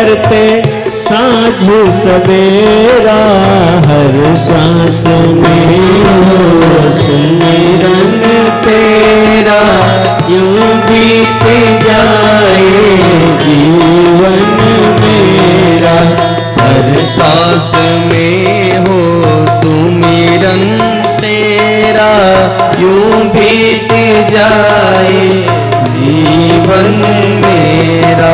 करते साँझ सवेरा, हर श्वास में हो सुमिरन तेरा, यूं बीत जाए जीवन मेरा। हर सांस में हो सुमिरन तेरा, यूं बीत जाए जीवन मेरा।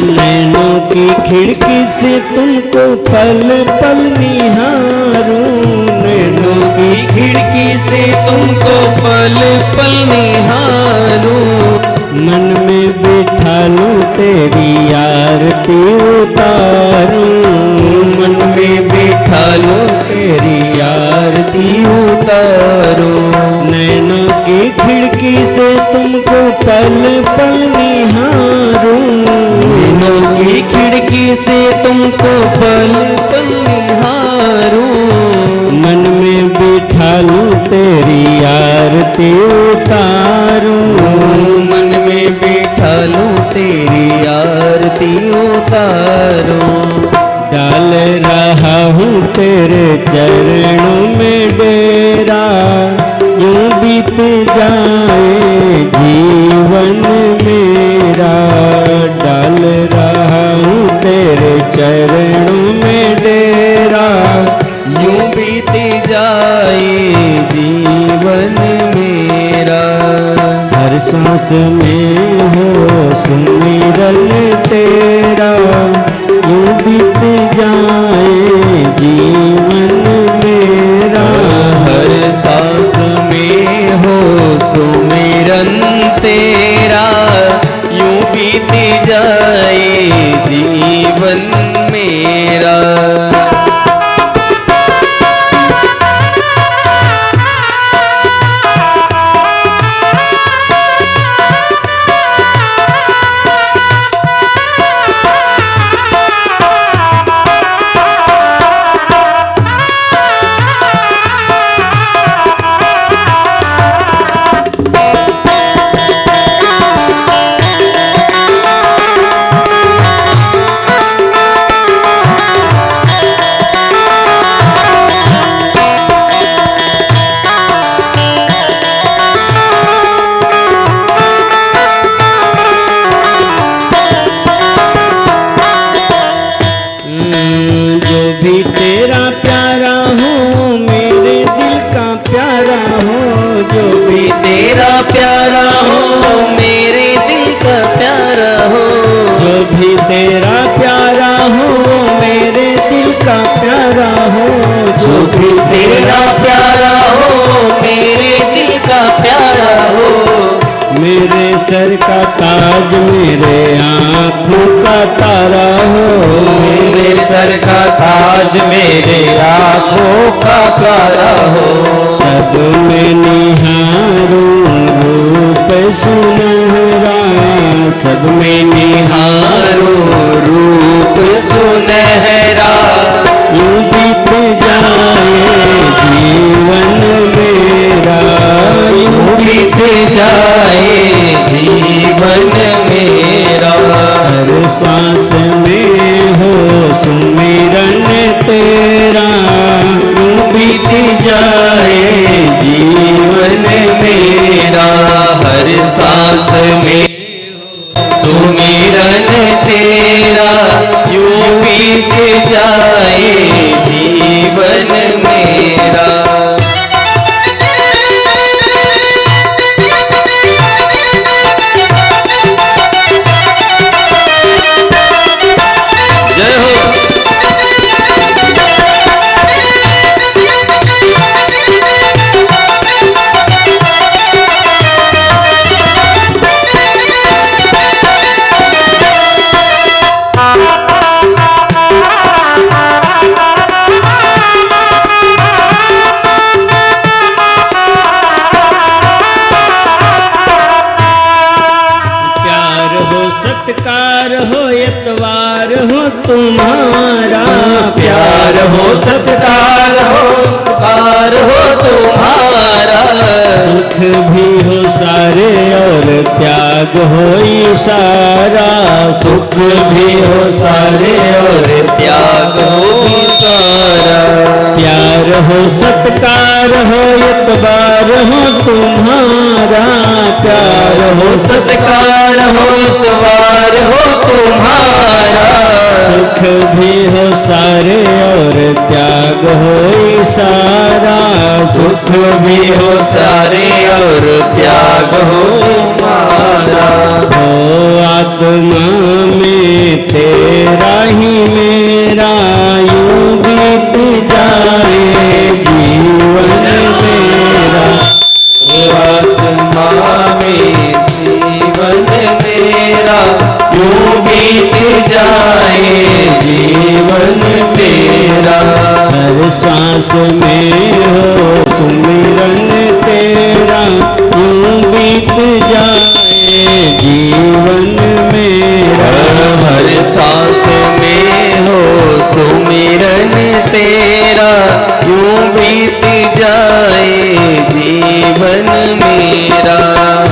नैनों की खिड़की से तुमको पल पल निहारूं, नैनों की खिड़की से तुमको पल पल निहारूं, मन में बिठा लूं तेरी आरती उतारूं, मन में बिठा लूं तेरी आरती उतारूं। नैनों की खिड़की से तुमको पल पल निहारूं, नैनों की खिड़की से तुमको पल पल निहारूं, मन में बिठा लूं तेरी आरती उतारूं, मन में बिठा लूं तेरी आरती उतारूं। डाल रहा हूँ तेरे चरणों में डेरा, यूं बीत जाए जीवन मेरा। डाल रहा हूँ तेरे चरणों में डेरा, यूं बीत जाए जीवन मेरा। हर सांस में हो सुमिरन तेरा, यूं बीत जाए जीवन मेरा। हर सांस में हो सुमिरन तेरा, यूं बीत जाए जीवन मेरा। जो भी तेरा प्यारा हो मेरे दिल का प्यारा हो, जो भी तेरा प्यारा हो मेरे दिल का प्यारा हो, जो भी तेरा प्यारा हो मेरे दिल का प्यारा हो, जो भी तेरा प्यारा हो मेरे दिल का प्यारा हो। मेरे सर का ताज मेरे आँखों का तारा हो, मेरे सर का ताज मेरे आँखों का प्यारा हो। सब में निहारूं रूप सुनहरा, सब में निहारो रूप सुनहरा, यूं बीत जाए जीवन मेरा, यूं बीत जाए जीवन मेरा। हर श्वास में हो सुमिरन तेरा, यूं बीत जाए जीवन मेरा। हर सांस में सुमिरन तेरा, यूं बीत जाए जीवन मेरा। जय हो। सत्कार हो एतवार हो तुम्हारा, प्यार हो सत्कार हो पुकार हो तुम्हारा, सुख भी हो सारे और त्याग हो सारा, सुख भी हो सारे और त्याग हो सारा, प्यार हो सत्कार हो एतबार हो तुम्हारा, प्यार हो सत्कार हो इतवार हो तुम्हारा, सुख भी हो सारे और त्याग हो सारा, सुख भी हो सारे और त्याग हो तुम्हारा, हो आत्मा में तेरा ही मेरा यूं बीत जाए जीवन मेरा, आत्मा में जीवन मेरा यूं बीत जाए जीवन मेरा, हर सांस में हो सुमिरन तेरा यूं बीत जाए जीवन मेरा, हर सांस में हो सुमिरन तेरा यूं बीत जाए जीवन मेरा,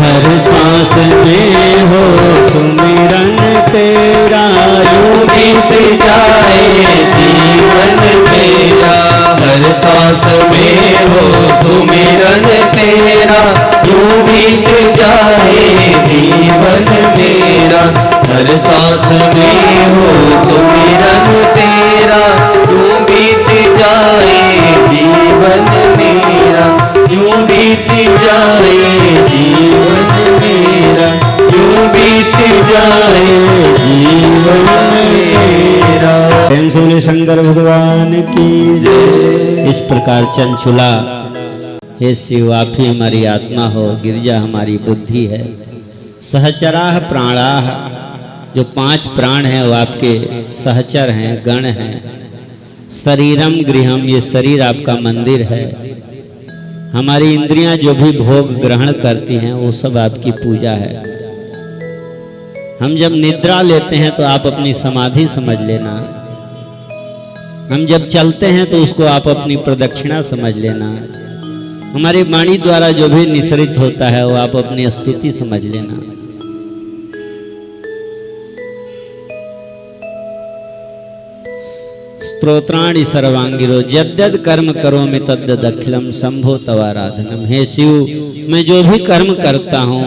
हर सांस में हो सुमिरन तेरा यूं बीत जाए जीवन मेरा, हर सांस में हो सुमिरन तेरा यूं बीत जाए जीवन मेरा, हर सांस में हो सुमिरन तेरा यूं बीत जाए जीवन मेरा, यूं बीत जाए जीवन मेरा, यूं बीत जाए जीवन मेरा। प्रेम से बोले शंकर भगवान की जय। इस प्रकार चंचुला, हे शिव आप ही हमारी आत्मा हो, गिरजा हमारी बुद्धि है, सहचराह प्राणाह, जो 5 प्राण हैं वो आपके सहचर हैं, गण हैं, शरीरम गृहम, ये शरीर आपका मंदिर है, हमारी इंद्रियां जो भी भोग ग्रहण करती हैं वो सब आपकी पूजा है, हम जब निद्रा लेते हैं तो आप अपनी समाधि समझ लेना, हम जब चलते हैं तो उसको आप अपनी प्रदक्षिणा समझ लेना, हमारी वाणी द्वारा जो भी निसरित होता है वो आप अपनी स्तुति समझ लेना। स्तोत्राणि सर्वांगिरो यद्यद कर्म करोमि तद्यद अखिलम शंभो तवाराधनम। हे शिव, मैं जो भी कर्म करता हूँ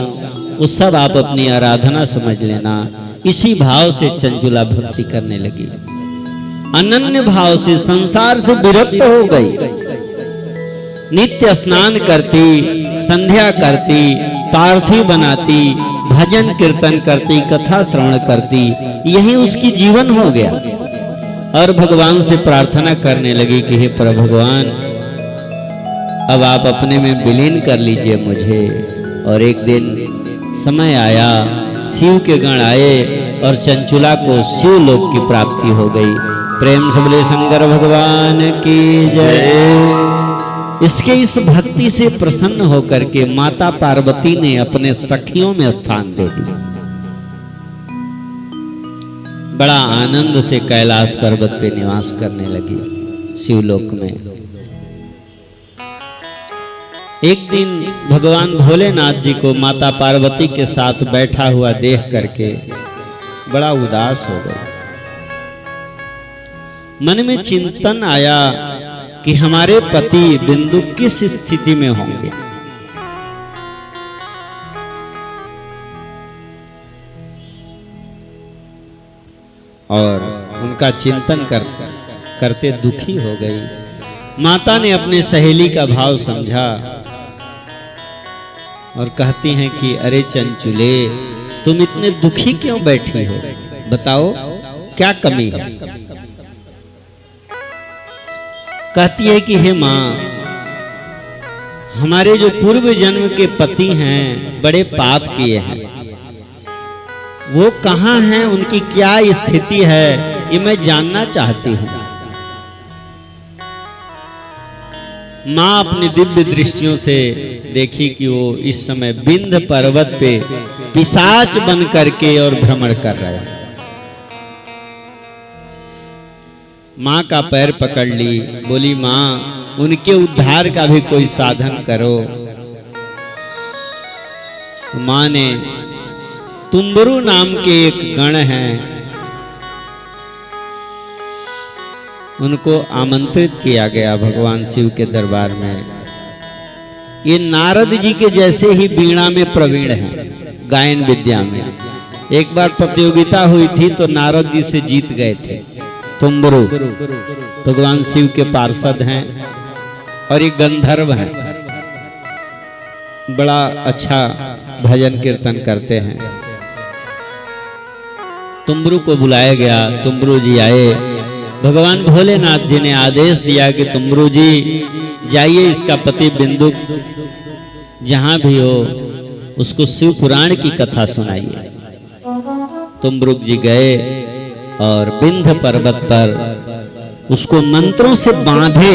वो सब आप अपनी आराधना समझ लेना। इसी भाव से चंचुला भक्ति करने लगी, अनन्य भाव से संसार से विरक्त हो गई, नित्य स्नान करती, संध्या करती, पार्थी बनाती, भजन कीर्तन करती, कथा श्रवण करती, यही उसकी जीवन हो गया। और भगवान से प्रार्थना करने लगी कि हे प्रभु भगवान, अब आप अपने में विलीन कर लीजिए मुझे। और एक दिन समय आया, शिव के गण आए और चंचुला को शिवलोक की प्राप्ति हो गई। प्रेम से बोले शंकर भगवान की जय। इसके इस भक्ति से प्रसन्न होकर के माता पार्वती ने अपने सखियों में स्थान दे दी। बड़ा आनंद से कैलाश पर्वत पे निवास करने लगी शिवलोक में। एक दिन भगवान भोलेनाथ जी को माता पार्वती के साथ बैठा हुआ देख करके बड़ा उदास हो गए। मन में चिंतन आया कि हमारे पति बिंदु किस स्थिति में होंगे। और उनका चिंतन करते दुखी हो गई। माता ने अपने सहेली का भाव समझा और कहती हैं कि अरे चंचुले, तुम इतने दुखी क्यों बैठी हो, बताओ क्या कमी है। कहती है कि हे माँ, हमारे जो पूर्व जन्म के पति हैं बड़े पाप किए हैं, वो कहाँ हैं, उनकी क्या स्थिति है, ये मैं जानना चाहती हूँ। माँ अपनी दिव्य दृष्टियों से देखी कि वो इस समय विंध्य पर्वत पे पिशाच बन करके और भ्रमण कर रहा है। माँ का पैर पकड़ ली, बोली माँ उनके उद्धार का भी कोई साधन करो। माँ ने तुम्बरु नाम के एक गण हैं, उनको आमंत्रित किया गया भगवान शिव के दरबार में। ये नारद जी के जैसे ही वीणा में प्रवीण हैं, गायन विद्या में। एक बार प्रतियोगिता हुई थी तो नारद जी से जीत गए थे तुम्बरु। भगवान शिव के पार्षद हैं और ये गंधर्व हैं, बड़ा अच्छा भजन कीर्तन करते हैं। तुम्बरु को बुलाया गया, तुम्बरु जी आए। भगवान भोलेनाथ जी ने आदेश दिया कि तुम्बरु जी जाइए, इसका पति बिंदु जहां भी हो उसको शिव पुराण की कथा सुनाइए। तुम्बरु जी गए और विंध्य पर्वत पर उसको मंत्रों से बांधे,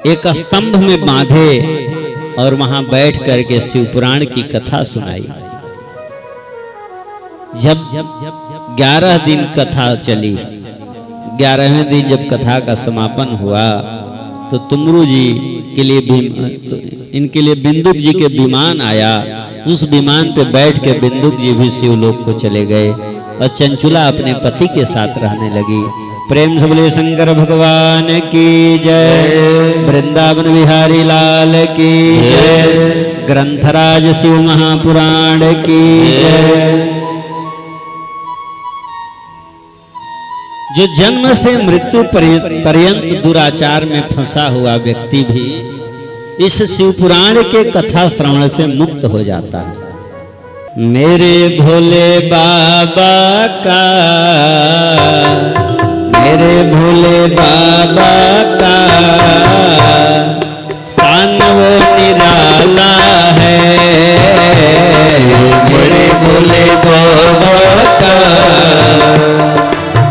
एक स्तंभ में बांधे और वहां बैठ करके शिव पुराण की कथा सुनाई। जब 11 दिन कथा चली, 11वें दिन जब कथा का समापन हुआ तो तुम्बरु जी के लिए इनके लिए बिंदुक जी के विमान आया। उस विमान पे बैठ के बिंदुक जी भी शिवलोक को चले गए और चंचुला अपने पति के साथ रहने लगी। प्रेम से बोले शंकर भगवान की जय, वृंदावन बिहारी लाल की जय, ग्रंथराज शिव महापुराण की जय। जो जन्म से मृत्यु पर्यंत दुराचार में फंसा हुआ व्यक्ति भी इस शिव पुराण के कथा श्रवण से मुक्त हो जाता है। मेरे भोले बाबा का, मेरे भोले बाबा का स्थान वो निराला है। मेरे भोले बाबा का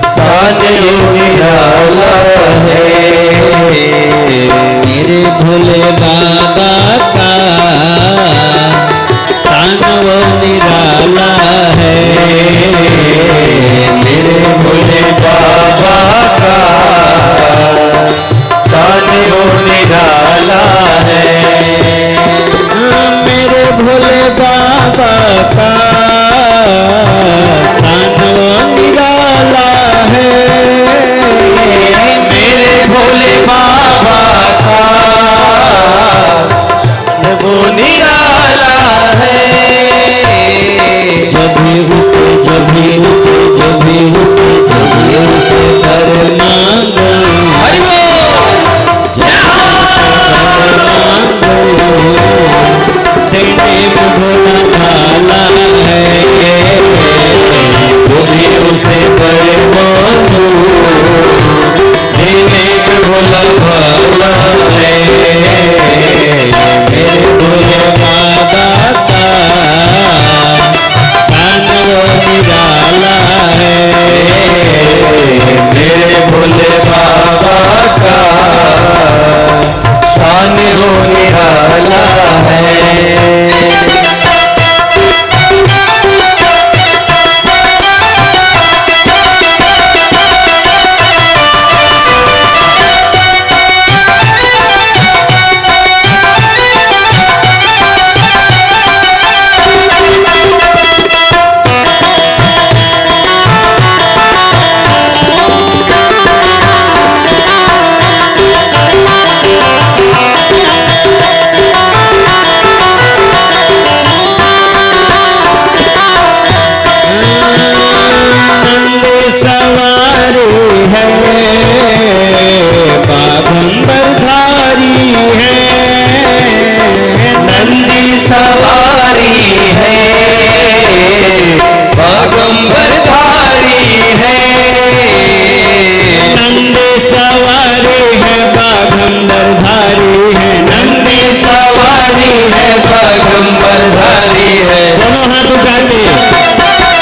स्थान वो निराला है। मेरे भोले बाबा का स्थान वो निराला है। मेरे भोले बाबा का स्थान वो निराला है। मेरे भोले बाबा का स्थान वो निराला है। मेरे भोले बाबा का वो निराला है। जो भी उसे जो भी उसे जो भी उसे जो भी उसे कर मांगो, देने में भोला भाला है। जो भी उसे कर मांगो, देने में भोला भाला है। मेरे भोले बाबा का स्थान वो निराला है। मेरे भोले बाबा का स्थान वो निराला है।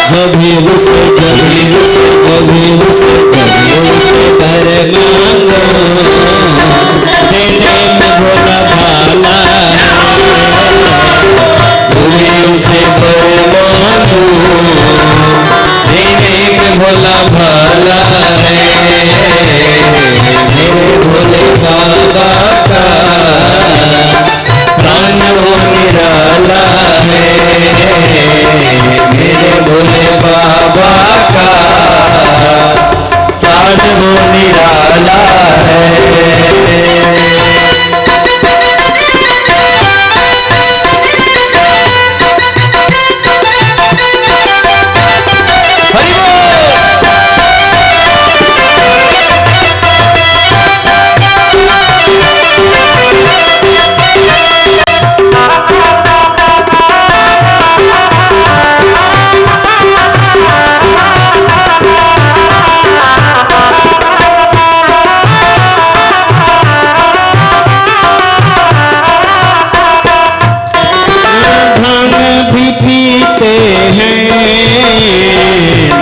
जो भी उसे कर मांगो, देने में भोला भाला है। तुम्हें उसे वर मांगो, देने में भोला भाला है। मेरे भोले बाबा का स्थान वो निराला है। मेरे भोले बाबा का स्थान वो निराला है।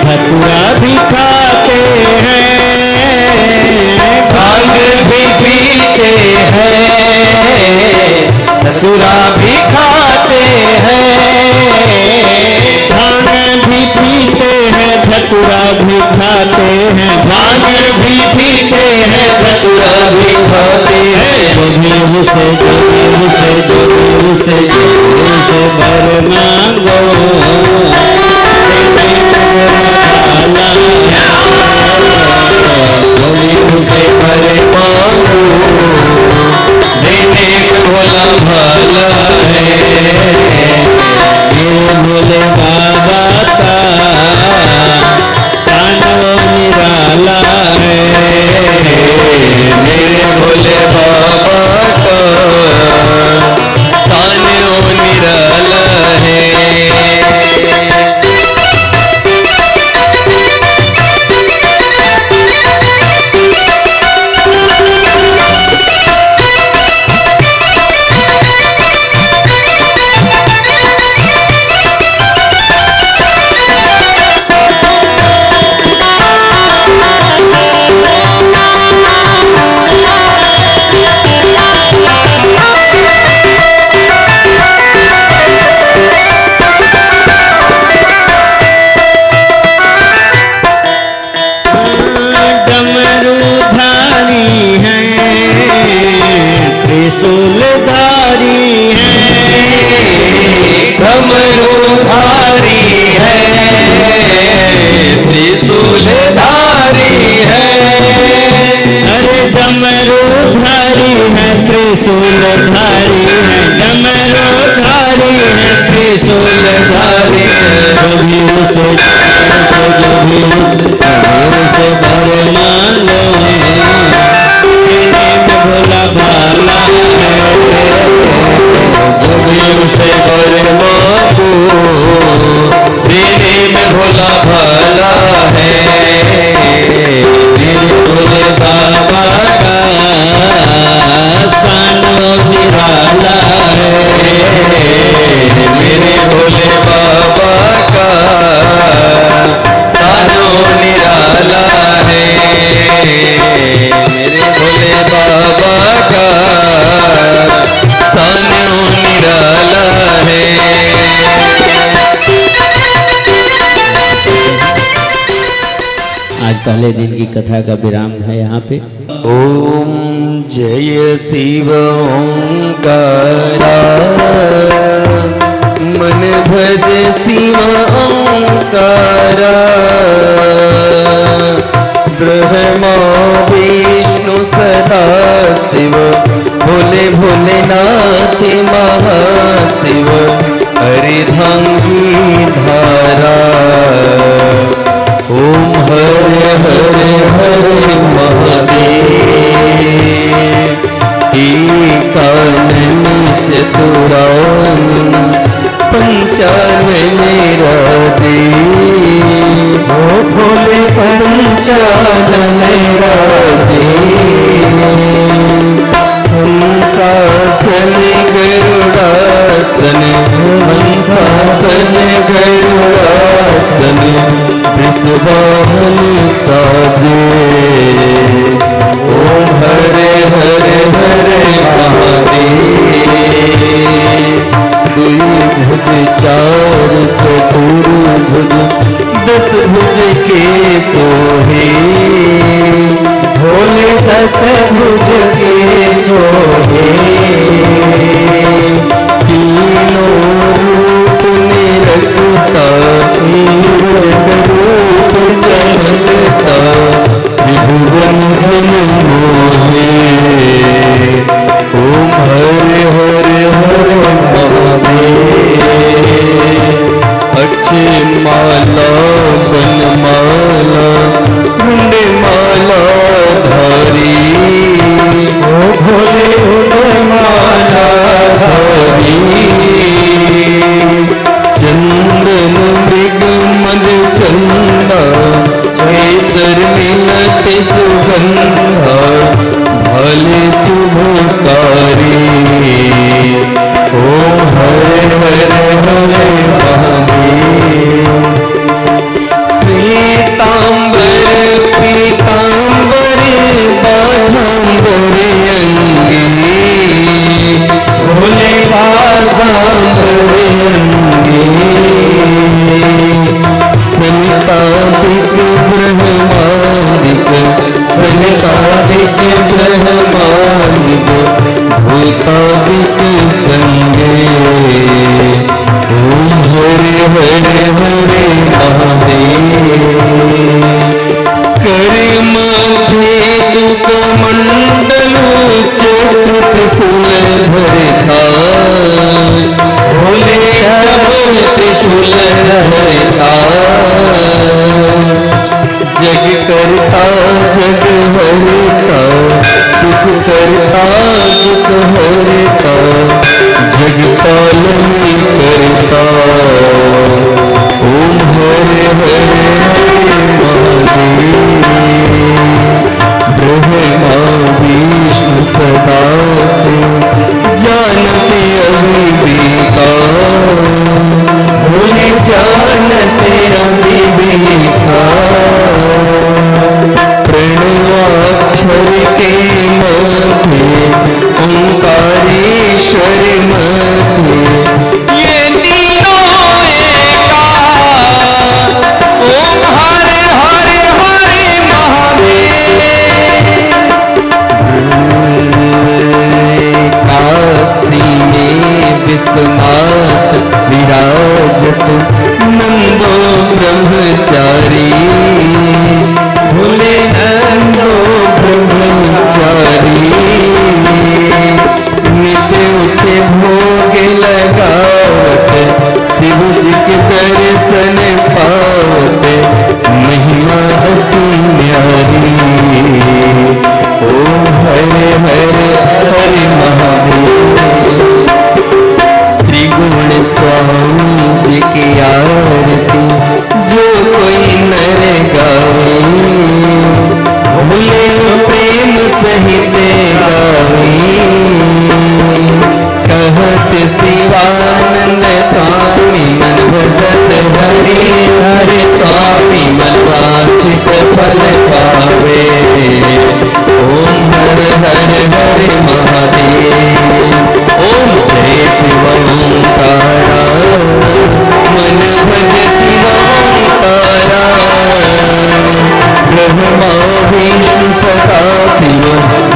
धतूरा भी खाते हैं, भांग भी पीते हैं, धतूरा भी खाते हैं। भांग भी पीते हैं, धतूरा भी खाते हैं। भांग भी पीते हैं, धतूरा भी खाते हैं। जो भी उसे वर मांगो, देने में भोला भाला है। उसे वर मांगो, देने को भोला भाला है। मेरे भोले बाबा का शान वो निराला है। मेरे भोले बाबा का स्थान वो निराला है। त्रिशूलधारी है, डमरूधारी है, त्रिशूलधारी है। अरे डमरूधारी है, त्रिशूलधारी है, डमरूधारी है, त्रिशूलधारी है। कभी उसे वर मांगो, देने में भोला भाला है। जो भी उसे वर मांगो, देने में भोला भाला है। मेरे भोले बाबा का शान वो निराला है। मेरे भोले बाबा का स्थान वो निराला है। मेरे भोले बाबा का स्थान वो निराला है। आज पहले दिन की कथा का विराम है यहाँ पे। ओम जय शिव ओंकारा, मन भज शिव ओंकारा। ब्रह्मा विष्णु सदा शिव, भोले भोलेनाथ महाशिव। हरिधांगी धारा, ओम हरे हरे हरे महादेव। एकानन चतुरानन पंचानन राधे। ओ भोले पंचानन राधे। हंसासन गरुड़ासन, हंसासन गरुड़ासन। वृषभावन साजे, चार चतुर्भुज 10 भुज के सोहे भोले 10 भुज के सोहे तीनों रूप निरखता जग रूप चमकता त्रिभुवन जन मोहे ओम हरे हरे हरे महादेव अक्षय माला बनमाला मुंडे माला धारी ओ भोले माला धारी चंदन मृगमद चंदा केसर मिलत सुगंधा भले शुभकारी ओम हरे हरे हरे महादेव श्वेतांबर पीतांबर बाघांबर अंगे भोले बाघांबर अंगे सनकादिक ब्रह्मादिक सनकादिक ब्रह्मादिक भूतादिक संगे ओम हरे हरे हरे महादेव कर मध्य दुख मंडलो चक्र त्रिशूल धरता भोले त्रिशूल धरता जग करता जग हरता सुख करता दुख हरता जग पालन करता ओम हरे हरे हरे महादेव ब्रह्मा विष्णु सदा से जानते अविवेका भोले जानते अविवेका प्रणवाक्षर के मध्य ओंकारेश्वर मध्य ये तीनों एका ओम हरे हरे हरे महादेव काशी में विश्वनाथ विराजत नंदो ब्रह्मचारी भोले नंदो ब्रह्मचारी नित्य उठे भोग लगावत शिव जी के दर्शन पावत महिमा अति न्यारी ओम हरे हरे हरे महादेव त्रिगुण स्वामी जी की आरती जो कोई नर गावे भोले प्रेम सहित गावे कहत शिवानंद स्वामी मन भगत हरि हरे स्वामी मन वांछित फल पावे ओम हर हर हरे महादेव ओम जय शिव ओंकारा मन भज शिव ओंकारा ब्रह्मा विष्णु सदा शिव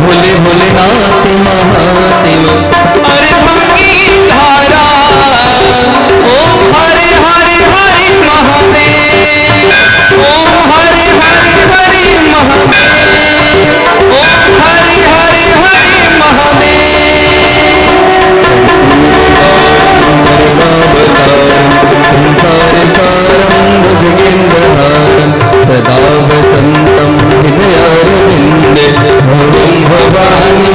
भोले भोलेनाथ महाशिव अरे भंगी धारा ओम हरे हरे हरे महादेव ओम हरे हरे हरे महादेव ओम हरे हरे हरे महादेव संसार सारं भुजगेन्द्रहारं सदा वसन्तं हृदयारविन्दे भवं भवानी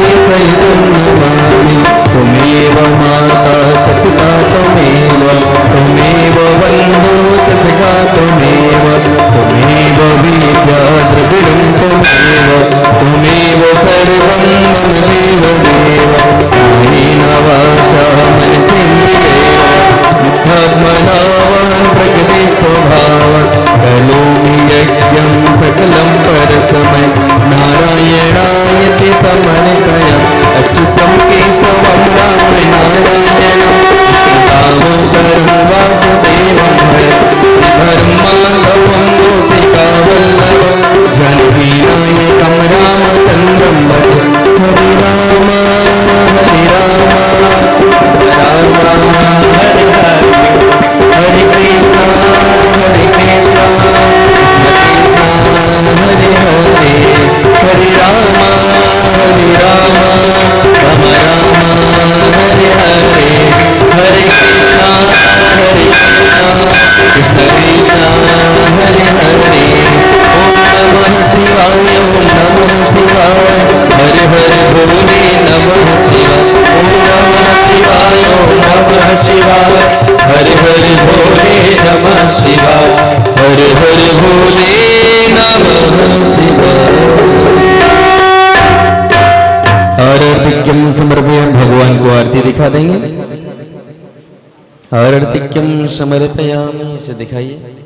भोले नमः शिवाय। आरतिक्यम समर्पयामि, भगवान को आरती दिखा देंगे। आरतिक्यम समर्पयामि, इसे दिखाइए।